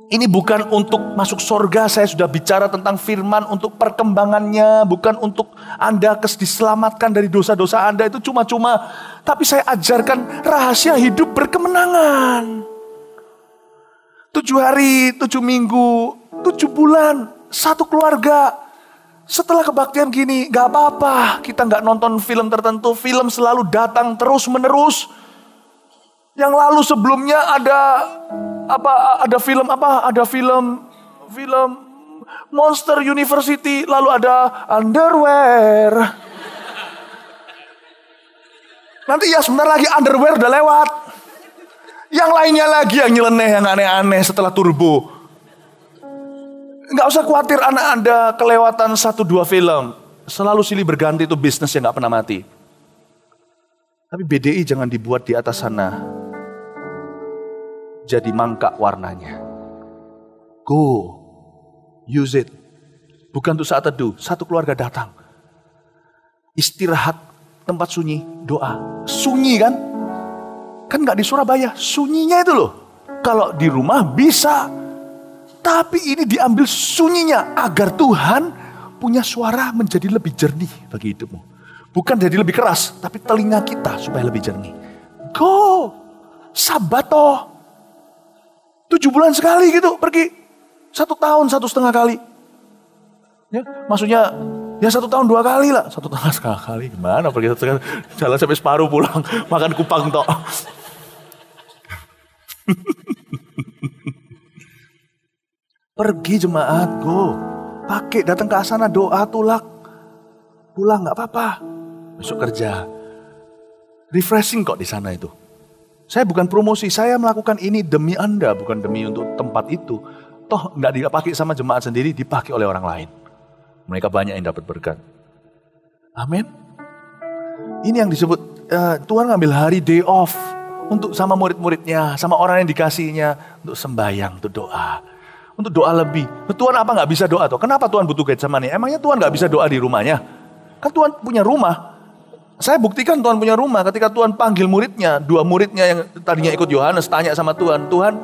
Ini bukan untuk masuk surga, saya sudah bicara tentang firman untuk perkembangannya, bukan untuk Anda diselamatkan dari dosa-dosa Anda, itu cuma-cuma. Tapi saya ajarkan rahasia hidup berkemenangan. 7 hari, 7 minggu, 7 bulan, 1 keluarga. Setelah kebaktian gini, gak apa-apa, kita gak nonton film tertentu, film selalu datang terus menerus. Yang lalu sebelumnya ada film Monster University, lalu ada Underwear. Nanti ya sebentar lagi Underwear udah lewat. Yang lainnya lagi yang nyeleneh, yang aneh-aneh setelah Turbo. Nggak usah khawatir anak Anda kelewatan 1-2 film. Selalu silih berganti, itu bisnis yang nggak pernah mati. Tapi BDI jangan dibuat di atas sana jadi mangkak warnanya. Go, use it. Bukan untuk saat teduh, 1 keluarga datang. Istirahat, tempat sunyi, doa. Sunyi kan? Kan gak di Surabaya, sunyinya itu loh. Kalau di rumah bisa. Tapi ini diambil sunyinya agar Tuhan punya suara menjadi lebih jernih bagi hidupmu. Bukan jadi lebih keras, tapi telinga kita supaya lebih jernih. Go, Sabat toh. 7 bulan sekali gitu pergi. 1 tahun 1,5 kali. Ya, maksudnya ya 1 tahun 2 kali lah. 1,5 kali gimana pergi 1 kali. Jalan sampai separuh pulang. Makan kupang tok. Pergi jemaat, go. Pakai datang ke asana doa tulak. Pulang gak apa-apa. Besok kerja. Refreshing kok di sana itu. Saya bukan promosi, saya melakukan ini demi Anda, bukan demi untuk tempat itu. Toh nggak dipakai sama jemaat sendiri, dipakai oleh orang lain. Mereka banyak yang dapat berkat. Amin. Ini yang disebut Tuhan ngambil hari day off untuk sama murid-muridnya, sama orang yang dikasihnya, untuk sembahyang, untuk doa. Untuk doa lebih. Tuhan apa nggak bisa doa tuh? Kenapa Tuhan butuh Getsemani? Emangnya Tuhan nggak bisa doa di rumahnya? Kan Tuhan punya rumah. Saya buktikan Tuhan punya rumah ketika Tuhan panggil muridnya, 2 muridnya yang tadinya ikut Yohanes tanya sama Tuhan, Tuhan,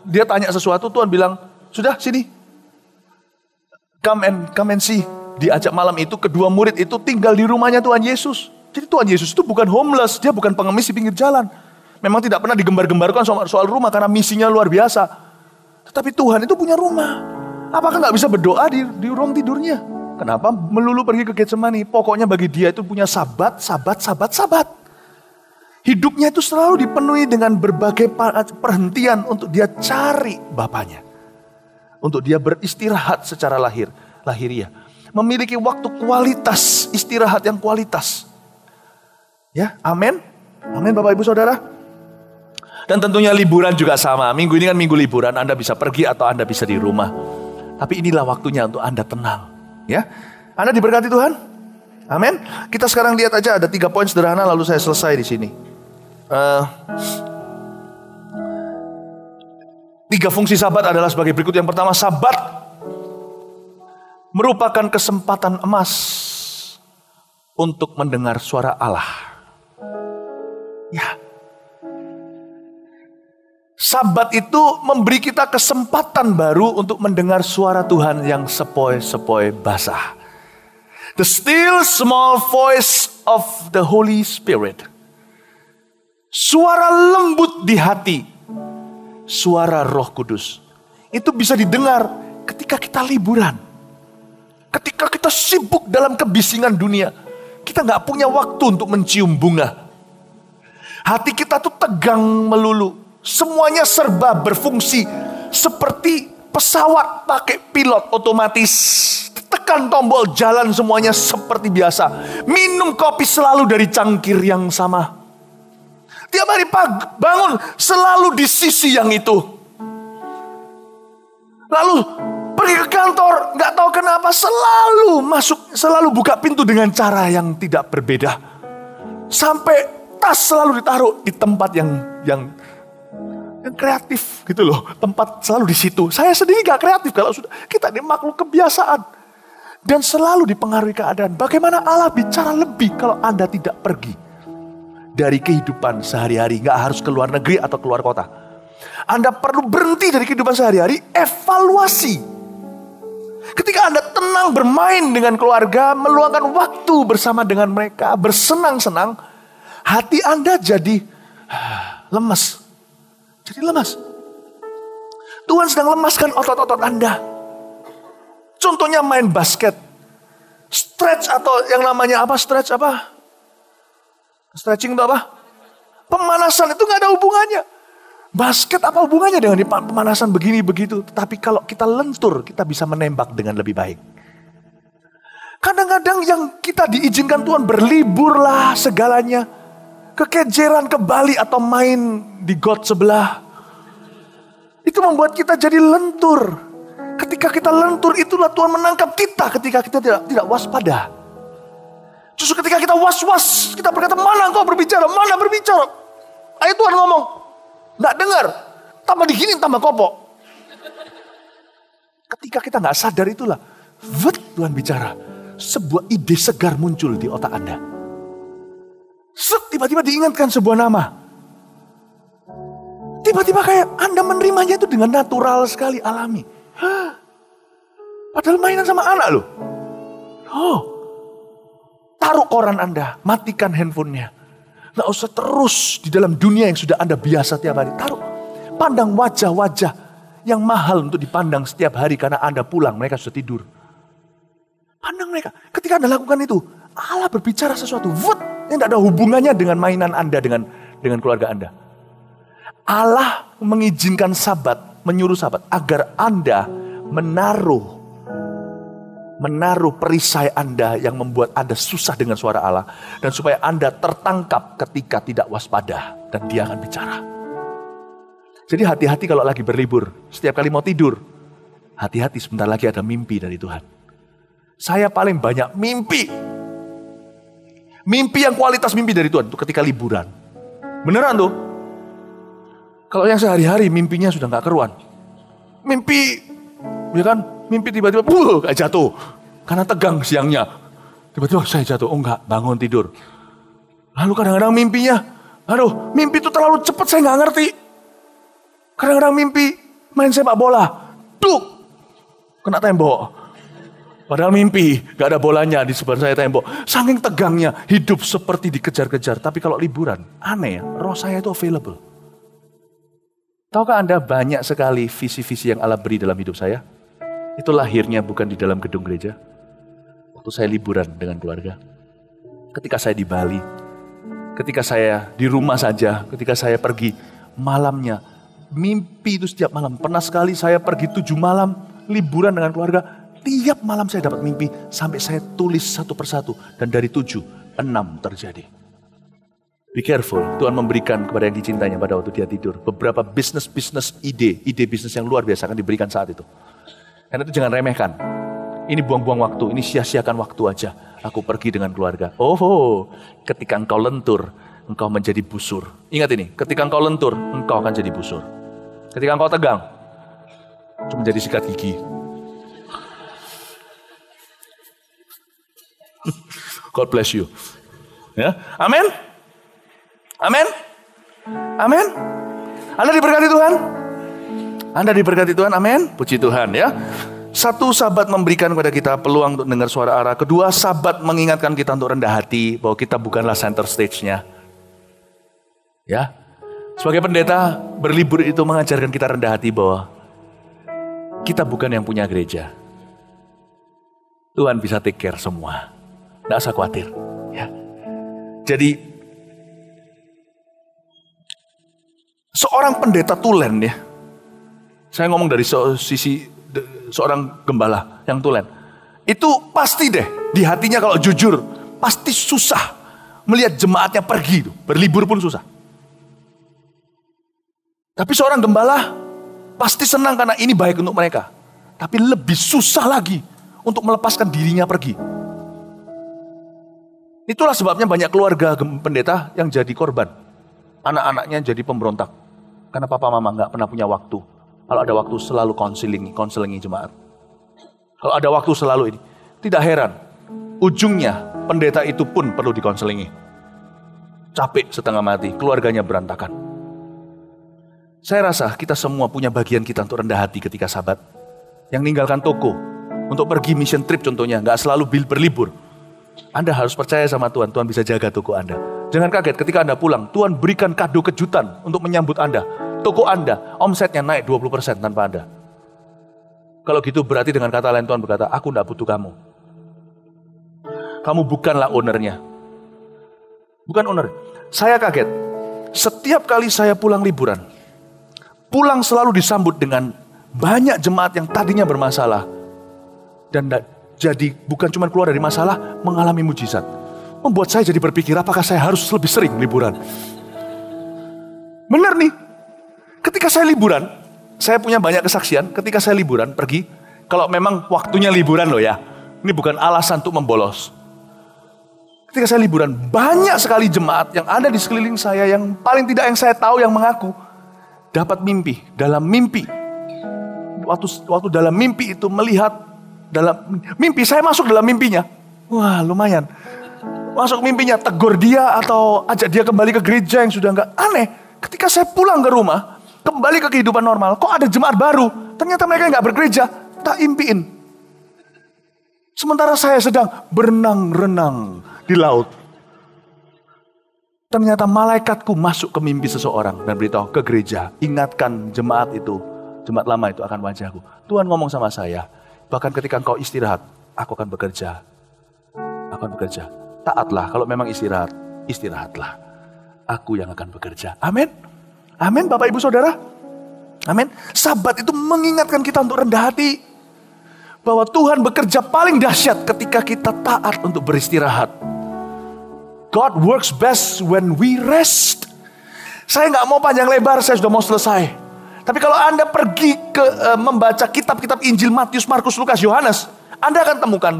dia tanya sesuatu, Tuhan bilang, sudah sini, come and see. Diajak malam itu, kedua murid itu tinggal di rumahnya Tuhan Yesus. Jadi Tuhan Yesus itu bukan homeless, dia bukan pengemis di pinggir jalan. Memang tidak pernah digembar-gembarkan soal rumah karena misinya luar biasa. Tetapi Tuhan itu punya rumah. Apakah nggak bisa berdoa di ruang tidurnya? Kenapa melulu pergi ke Getsemani? Pokoknya bagi dia itu punya sabat. Hidupnya itu selalu dipenuhi dengan berbagai perhentian untuk dia cari Bapaknya. Untuk dia beristirahat secara lahiriah. Memiliki waktu kualitas, istirahat yang kualitas. Ya, amin. Amin Bapak Ibu Saudara. Dan tentunya liburan juga sama. Minggu ini kan minggu liburan, Anda bisa pergi atau Anda bisa di rumah. Tapi inilah waktunya untuk Anda tenang. Ya, Anda diberkati Tuhan. Amin. Kita sekarang lihat aja ada 3 poin sederhana lalu saya selesai di sini. 3 fungsi Sabat adalah sebagai berikut. Yang pertama, Sabat merupakan kesempatan emas untuk mendengar suara Allah. Ya. Sabat itu memberi kita kesempatan baru untuk mendengar suara Tuhan yang sepoi-sepoi basah. The still small voice of the Holy Spirit. Suara lembut di hati. Suara Roh Kudus. Itu bisa didengar ketika kita liburan. Ketika kita sibuk dalam kebisingan dunia. Kita gak punya waktu untuk mencium bunga. Hati kita tuh tegang melulu. Semuanya serba berfungsi seperti pesawat pakai pilot otomatis. Tekan tombol jalan semuanya seperti biasa. Minum kopi selalu dari cangkir yang sama. Tiap hari bangun selalu di sisi yang itu. Lalu pergi ke kantor, nggak tahu kenapa selalu buka pintu dengan cara yang tidak berbeda. Sampai tas selalu ditaruh di tempat yang kreatif gitu loh. Tempat selalu di situ. Saya sendiri gak kreatif kalau sudah kita ini makhluk kebiasaan. Dan selalu dipengaruhi keadaan. Bagaimana Allah bicara lebih kalau Anda tidak pergi dari kehidupan sehari-hari. Gak harus keluar negeri atau keluar kota. Anda perlu berhenti dari kehidupan sehari-hari. Evaluasi. Ketika Anda tenang bermain dengan keluarga. Meluangkan waktu bersama dengan mereka. Bersenang-senang. Hati Anda jadi lemas. Jadi lemas. Tuhan sedang lemaskan otot-otot Anda. Contohnya main basket. Stretch atau yang namanya apa? Stretching itu apa? Pemanasan itu gak ada hubungannya. Basket apa hubungannya dengan pemanasan begini begitu. Tapi kalau kita lentur, kita bisa menembak dengan lebih baik. Kadang-kadang yang kita diizinkan Tuhan berlibur lah segalanya. Kekejeran ke Bali atau main di got sebelah. Itu membuat kita jadi lentur. Ketika kita lentur itulah Tuhan menangkap kita ketika kita tidak waspada. Justru ketika kita was-was, kita berkata, mana engkau berbicara, mana berbicara. Ayo Tuhan ngomong. Nggak dengar. Tambah digini, tambah kopok. Ketika kita nggak sadar itulah. Tuhan bicara. Sebuah ide segar muncul di otak Anda. Tiba-tiba diingatkan sebuah nama. Tiba-tiba kayak Anda menerimanya itu dengan natural sekali, alami. Padahal mainan sama anak loh. Taruh koran Anda, matikan handphonenya. Nggak usah terus di dalam dunia yang sudah Anda biasa tiap hari. Taruh, pandang wajah-wajah yang mahal untuk dipandang setiap hari karena Anda pulang, mereka sudah tidur. Pandang mereka. Ketika Anda lakukan itu, Allah berbicara sesuatu. Yang tidak ada hubungannya dengan mainan Anda, dengan keluarga Anda. Allah mengizinkan Sabat, menyuruh Sabat, agar Anda menaruh perisai Anda yang membuat Anda susah dengan suara Allah. Dan supaya Anda tertangkap ketika tidak waspada. Dan dia akan bicara. Jadi hati-hati kalau lagi berlibur. Setiap kali mau tidur. Hati-hati sebentar lagi ada mimpi dari Tuhan. Saya paling banyak mimpi. Mimpi yang kualitas mimpi dari Tuhan. Itu ketika liburan. Beneran tuh. Kalau yang sehari-hari mimpinya sudah gak keruan. Mimpi. Ya kan? Mimpi tiba-tiba, kayak jatuh. Karena tegang siangnya. Tiba-tiba saya jatuh. Oh enggak, bangun tidur. Lalu kadang-kadang mimpinya, aduh, mimpi itu terlalu cepat, saya nggak ngerti. Kadang-kadang mimpi, main sepak bola. Duk, kena tembok. Padahal mimpi, gak ada bolanya di sebelah saya tembok. Saking tegangnya, hidup seperti dikejar-kejar. Tapi kalau liburan, aneh ya, roh saya itu available. Tahukah Anda banyak sekali visi-visi yang Allah beri dalam hidup saya? Itu lahirnya bukan di dalam gedung gereja. Waktu saya liburan dengan keluarga. Ketika saya di Bali. Ketika saya di rumah saja. Ketika saya pergi malamnya. Mimpi itu setiap malam. Pernah sekali saya pergi 7 malam. Liburan dengan keluarga. Tiap malam saya dapat mimpi. Sampai saya tulis satu persatu. Dan dari 7, 6 terjadi. Be careful. Tuhan memberikan kepada yang dicintainya pada waktu dia tidur. Beberapa bisnis ide bisnis yang luar biasa akan diberikan saat itu. Karena itu jangan remehkan. Ini buang-buang waktu, ini sia-siakan waktu aja. Aku pergi dengan keluarga. Oh, ketika engkau lentur, engkau menjadi busur. Ingat ini, ketika engkau lentur, engkau akan jadi busur. Ketika engkau tegang, cuma jadi sikat gigi. God bless you. Ya, amin. Amin. Amin. Anda diberkati Tuhan. Anda diberkati Tuhan, amin. Puji Tuhan ya. Satu, sahabat memberikan kepada kita peluang untuk dengar suara Allah. Kedua, sahabat mengingatkan kita untuk rendah hati. Bahwa kita bukanlah center stage-nya. Ya. Sebagai pendeta, berlibur itu mengajarkan kita rendah hati bahwa kita bukan yang punya gereja. Tuhan bisa take care semua. Nggak usah khawatir. Ya. Jadi, seorang pendeta tulen ya. Saya ngomong dari sisi seorang gembala yang tulen. Itu pasti deh, di hatinya kalau jujur, pasti susah melihat jemaatnya pergi. Berlibur pun susah. Tapi seorang gembala pasti senang karena ini baik untuk mereka. Tapi lebih susah lagi untuk melepaskan dirinya pergi. Itulah sebabnya banyak keluarga pendeta yang jadi korban. Anak-anaknya jadi pemberontak. Karena papa mama gak pernah punya waktu. Kalau ada waktu selalu konselingi jemaat. Kalau ada waktu selalu ini. Tidak heran. Ujungnya pendeta itu pun perlu dikonselingi. Capek setengah mati. Keluarganya berantakan. Saya rasa kita semua punya bagian kita untuk rendah hati ketika sahabat. Yang ninggalkan toko. Untuk pergi mission trip contohnya. Gak selalu berlibur. Anda harus percaya sama Tuhan. Tuhan bisa jaga toko Anda. Jangan kaget ketika Anda pulang. Tuhan berikan kado kejutan untuk menyambut Anda. Toko Anda, omsetnya naik 20% tanpa Anda. Kalau gitu berarti dengan kata lain Tuhan berkata, aku tidak butuh kamu. Kamu bukanlah ownernya. Bukan owner. Saya kaget. Setiap kali saya pulang liburan, pulang selalu disambut dengan banyak jemaat yang tadinya bermasalah. Dan jadi bukan cuma keluar dari masalah, mengalami mujizat. Membuat saya jadi berpikir, apakah saya harus lebih sering liburan? Benar nih. Ketika saya liburan, saya punya banyak kesaksian. Ketika saya liburan, pergi. Kalau memang waktunya liburan loh ya. Ini bukan alasan untuk membolos. Ketika saya liburan, banyak sekali jemaat yang ada di sekeliling saya. Yang paling tidak yang saya tahu yang mengaku. Dapat mimpi. Dalam mimpi. Waktu dalam mimpi itu melihat. Dalam mimpi, saya masuk dalam mimpinya. Wah lumayan. Masuk mimpinya, tegur dia atau ajak dia kembali ke gereja yang sudah enggak. Aneh. Ketika saya pulang ke rumah. Kembali ke kehidupan normal. Kok ada jemaat baru? Ternyata mereka nggak bergereja. Tak impiin. Sementara saya sedang berenang-renang di laut. Ternyata malaikatku masuk ke mimpi seseorang. Dan beritahu ke gereja. Ingatkan jemaat itu. Jemaat lama itu akan wajahku. Tuhan ngomong sama saya. Bahkan ketika engkau istirahat. Aku akan bekerja. Aku akan bekerja. Taatlah. Kalau memang istirahat. Istirahatlah. Aku yang akan bekerja. Amin. Amin Bapak Ibu Saudara. Amin. Sabat itu mengingatkan kita untuk rendah hati. bahwa Tuhan bekerja paling dahsyat ketika kita taat untuk beristirahat. God works best when we rest. Saya nggak mau panjang lebar, saya sudah mau selesai. Tapi kalau Anda pergi ke membaca kitab-kitab Injil Matius, Markus, Lukas, Yohanes, Anda akan temukan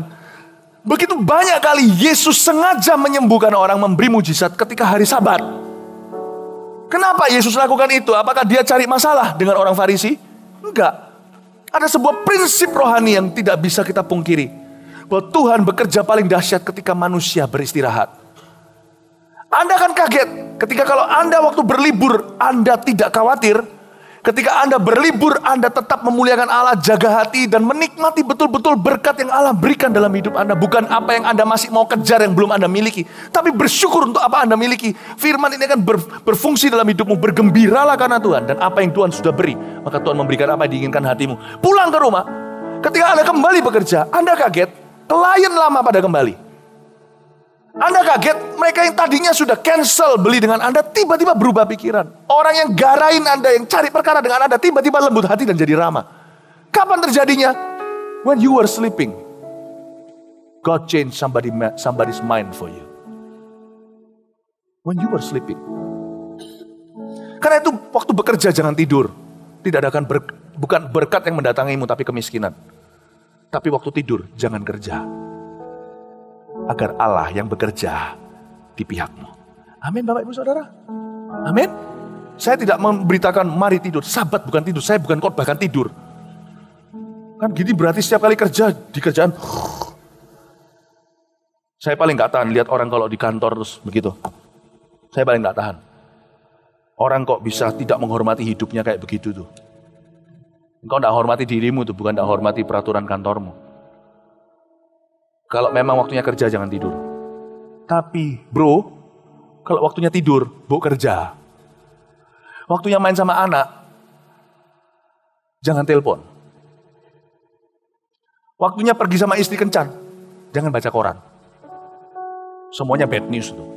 begitu banyak kali Yesus sengaja menyembuhkan orang, memberi mujizat ketika hari Sabat. Kenapa Yesus lakukan itu? Apakah dia cari masalah dengan orang Farisi? Enggak. Ada sebuah prinsip rohani yang tidak bisa kita pungkiri. Bahwa Tuhan bekerja paling dahsyat ketika manusia beristirahat. Anda akan kaget ketika kalau Anda waktu berlibur, Anda tidak khawatir. Ketika Anda berlibur, Anda tetap memuliakan Allah, jaga hati, dan menikmati betul-betul berkat yang Allah berikan dalam hidup Anda. Bukan apa yang Anda masih mau kejar yang belum Anda miliki. Tapi bersyukur untuk apa Anda miliki. Firman ini akan berfungsi dalam hidupmu. Bergembiralah karena Tuhan. Dan apa yang Tuhan sudah beri, maka Tuhan memberikan apa yang diinginkan hatimu. Pulang ke rumah, ketika Anda kembali bekerja, Anda kaget, klien lama pada kembali. Anda kaget, mereka yang tadinya sudah cancel beli dengan Anda, tiba-tiba berubah pikiran. Orang yang garain Anda, yang cari perkara dengan Anda, tiba-tiba lembut hati dan jadi ramah. Kapan terjadinya? When you were sleeping. God changed somebody's mind for you. When you were sleeping. Karena itu, waktu bekerja jangan tidur. Tidak ada bukan berkat yang mendatangimu, tapi kemiskinan. Tapi waktu tidur, jangan kerja. Agar Allah yang bekerja di pihakmu. Amin Bapak Ibu Saudara. Amin. Saya tidak memberitakan mari tidur. Sabat bukan tidur. Saya bukan khotbahkan tidur. Kan gini berarti setiap kali kerja di kerjaan. Saya paling gak tahan lihat orang kalau di kantor terus begitu. Saya paling gak tahan. Orang kok bisa tidak menghormati hidupnya kayak begitu tuh. Engkau gak hormati dirimu tuh, bukan gak hormati peraturan kantormu. Kalau memang waktunya kerja jangan tidur. Tapi bro, kalau waktunya tidur, bu kerja. Waktunya main sama anak, jangan telepon. Waktunya pergi sama istri kencan, jangan baca koran. Semuanya bad news tuh.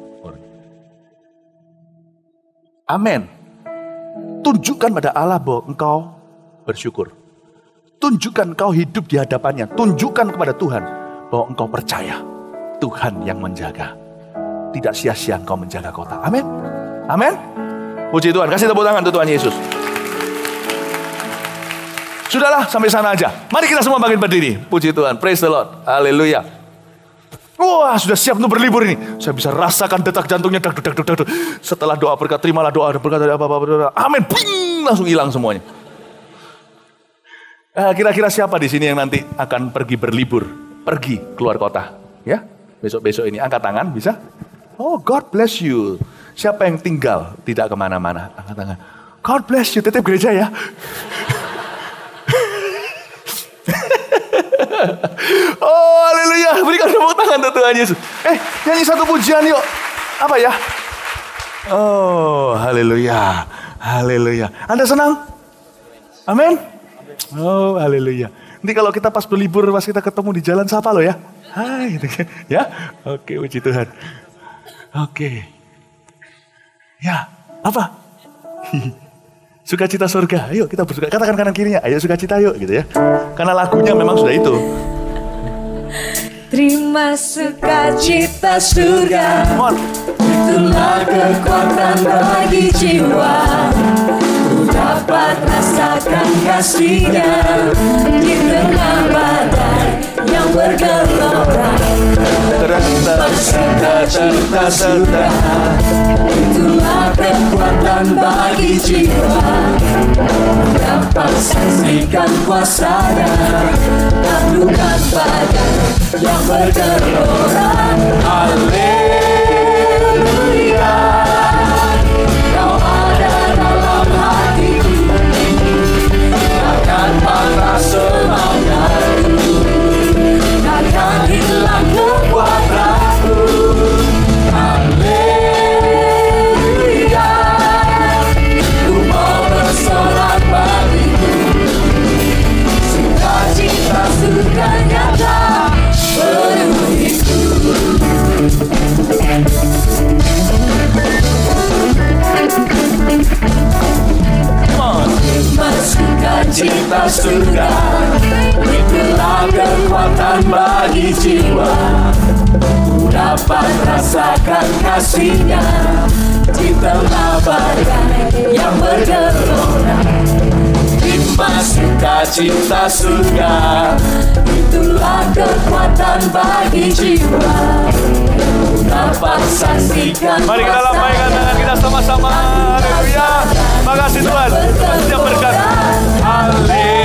Amin. Tunjukkan pada Allah bahwa engkau bersyukur. Tunjukkan engkau hidup di hadapannya. Tunjukkan kepada Tuhan bahwa engkau percaya Tuhan yang menjaga. Tidak sia-sia engkau menjaga kota. Amin. Amin. Puji Tuhan. Kasih tepuk tangan untuk Tuhan Yesus. Sudahlah, sampai sana aja. Mari kita semua bangkit berdiri. Puji Tuhan. Praise the Lord. Haleluya. Wah, sudah siap untuk berlibur ini. Saya bisa rasakan detak jantungnya. Setelah doa berkat, terimalah doa berkat dari apa-apa. Amin. Bing, langsung hilang semuanya. Kira-kira siapa di sini yang nanti akan pergi berlibur? Pergi keluar kota, ya. Besok-besok ini angkat tangan, bisa? Oh, God bless you. Siapa yang tinggal tidak kemana-mana? Angkat tangan. God bless you, tetap gereja ya. Oh, haleluya. Berikan tepuk tangan untuk Tuhan Yesus. Nyanyi satu pujian yuk. Apa ya? Oh, haleluya. Haleluya. Anda senang? Amin. Oh, haleluya. Nanti kalau kita pas berlibur, pas kita ketemu di jalan, sapa lo ya. Hai, gitu kan. Ya, oke, puji Tuhan. Oke. Ya, apa? Sukacita surga. Ayo kita bersuka. Katakan kanan kirinya. Ayo sukacita yuk, gitu ya. Karena lagunya memang sudah itu. Terima sukacita surga. Itulah kekuatan bagi jiwa. Dapat rasakan kasih-Nya di tengah badai yang bergelora. Sukacita surga. Itulah kekuatan bagi jiwa. Dapat saksikan kuasa-Nya taklukan badai yang bergelora. Haleluya. Kau ada dalam hatiku, takkan patah semangatku, takkan hilang kekuatanku. Haleluya. Ku mau bersorak bagiku, sukacita surga nyata penuhiku. bagi jiwa. Ku dapat rasakan kasih-Nya di tengah badai yang bergelora. Hikmat sukacita surga, itulah kekuatan bagi jiwa. Ku dapat saksikan. Mari kita lambaikan tangan kita sama-sama. Haleluya. Makasih Tuhan. Setiap berkat. Haleluya.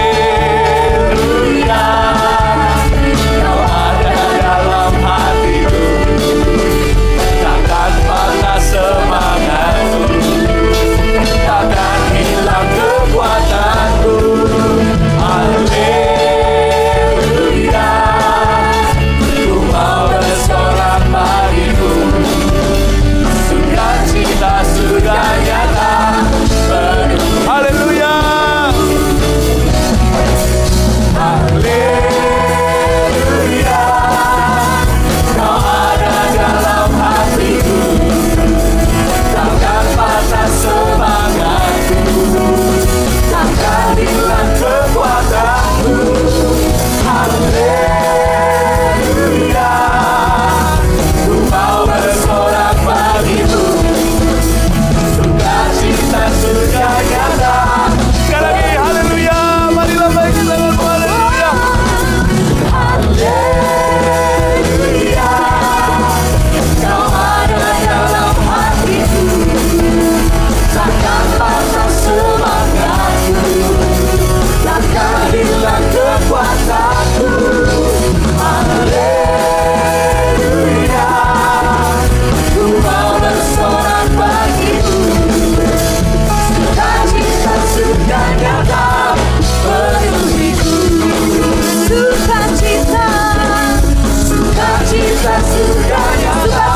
Kau ada dalam hatiku. Takkan patah semangatku. Takkan hilang kekuatanku. Haleluya. Ku mau bersorak bagimu. Sukacita surga nyata penuh. Haleluya. Haleluya. Kau ada dalam hatiku. Takkan patah semangatku. Takkan hilang kekuatanku. Haleluya. Ku mau bersorak bagimu. Sukacita surga nyata. Sekali lagi haleluya. Mari lambaikan tanganmu. Haleluya. Haleluya. Kau ada dalam hatiku. Takkan patah semangatku. Takkan hilang kekuatanku. Haleluya. Ku mau bersorak bagimu. Sukacita surga nyata penuhiku. Sukacita, sukacita surga nyata.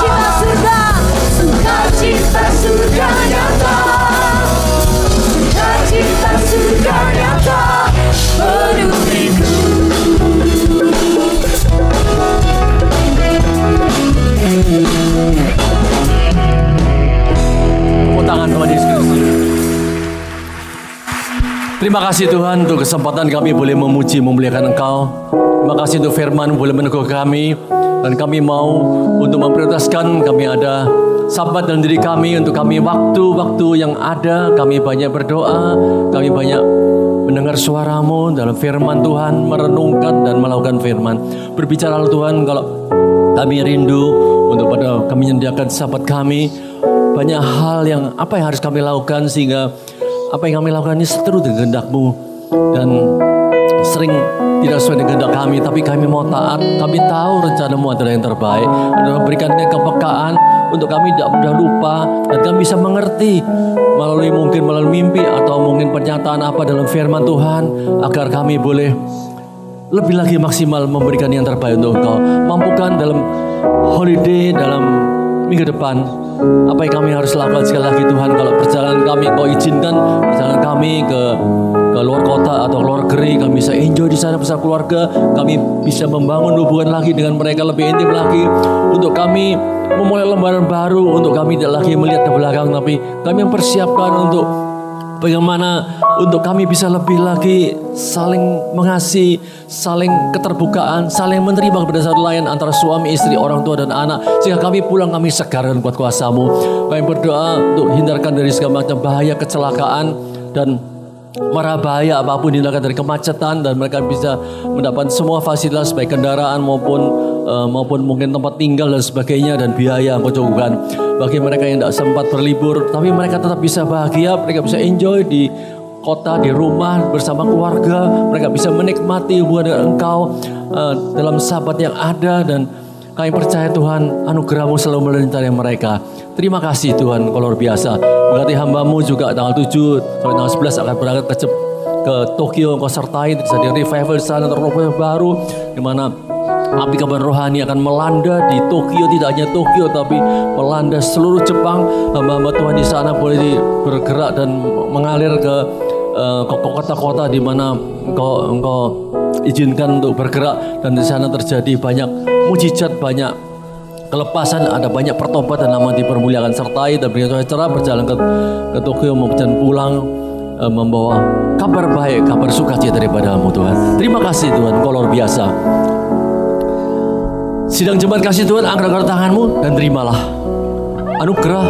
Sukacita surga nyata. Sukacita surga nyata penuhiku. Tepuk tangan Tuhan Yesus Kristus. Terima kasih Tuhan untuk kesempatan kami boleh memuji, memuliakan Engkau. Terima kasih untuk firman boleh meneguh kami. Dan kami mau untuk memprioritaskan, kami ada Sabat dalam diri kami, untuk kami waktu-waktu yang ada. Kami banyak berdoa, kami banyak mendengar suara-Mu dalam firman Tuhan, merenungkan dan melakukan firman. Berbicara Tuhan, kalau kami rindu untuk pada kami menyediakan sahabat kami, banyak hal yang apa yang harus kami lakukan, sehingga apa yang kami lakukan ini seturut dengan kehendak-Mu. Dan sering tidak sesuai dengan kehendak kami, tapi kami mau taat. Kami tahu rencana-Mu adalah yang terbaik, adalah berikan kepekaan untuk kami tidak mudah lupa, dan kami bisa mengerti melalui mimpi atau mungkin pernyataan apa dalam firman Tuhan, agar kami boleh lebih lagi maksimal memberikan yang terbaik untuk Engkau. Mampukan dalam holiday, dalam minggu depan, apa yang kami harus lakukan sekali lagi Tuhan. Kalau perjalanan kami Kau izinkan, perjalanan kami ke luar kota atau luar negeri, kami bisa enjoy di sana bersama keluarga, kami bisa membangun hubungan lagi dengan mereka lebih intim lagi, untuk kami memulai lembaran baru, untuk kami tidak lagi melihat ke belakang, tapi kami mempersiapkan untuk bagaimana untuk kami bisa lebih lagi saling mengasihi, saling keterbukaan, saling menerima kepada satu lain antara suami, istri, orang tua dan anak, sehingga kami pulang kami segar dan kuat kuasa-Mu. Kami berdoa untuk hindarkan dari segala macam bahaya, kecelakaan dan mara bahaya apapun, hindarkan dari kemacetan, dan mereka bisa mendapat semua fasilitas baik kendaraan maupun mungkin tempat tinggal dan sebagainya, dan biaya yang Kau cukupkan. Bagi mereka yang tidak sempat berlibur, tapi mereka tetap bisa bahagia, mereka bisa enjoy di kota, di rumah bersama keluarga, mereka bisa menikmati hubungan dengan Engkau dalam sahabat yang ada. Dan kami percaya Tuhan, anugerah-Mu selalu menyertai mereka. Terima kasih Tuhan, Kau luar biasa. Berkati hamba-Mu juga tanggal 7 sampai tanggal 11 akan berangkat ke Tokyo. Kau sertai terjadi revival di sana, terlalu baru, di mana api kabar rohani akan melanda di Tokyo. Tidak hanya Tokyo, tapi melanda seluruh Jepang. Hamba-hamba Tuhan di sana boleh bergerak dan mengalir ke kota-kota di mana engkau izinkan untuk bergerak, dan di sana terjadi banyak mujizat, banyak kelepasan, ada banyak pertobatan, nama dipermuliakan, sertai dan berikan acara berjalan ke Tokyo dan pulang membawa kabar baik, kabar sukacita daripada-Mu Tuhan. Terima kasih Tuhan, Kau luar biasa. Sidang jemaat kasih Tuhan, angkat tanganmu dan terimalah anugerah,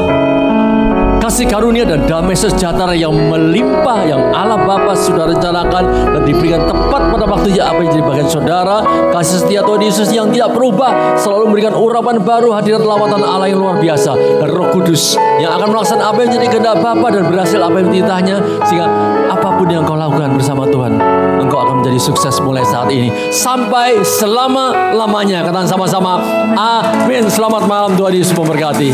kasih karunia dan damai sejahtera yang melimpah yang Allah Bapa sudah rencanakan dan diberikan tepat pada waktunya apa yang jadi bagian saudara. Kasih setia Tuhan Yesus yang tidak berubah, selalu memberikan urapan baru, hadirat lawatan Allah yang luar biasa, dan Roh Kudus yang akan melaksanakan apa yang jadi kehendak Bapa dan berhasil apa yang dititahnya, sehingga apapun yang kau lakukan bersama Tuhan, engkau akan menjadi sukses mulai saat ini sampai selama-lamanya. Katakan sama-sama, amin. Selamat malam, Tuhan Yesus memberkati.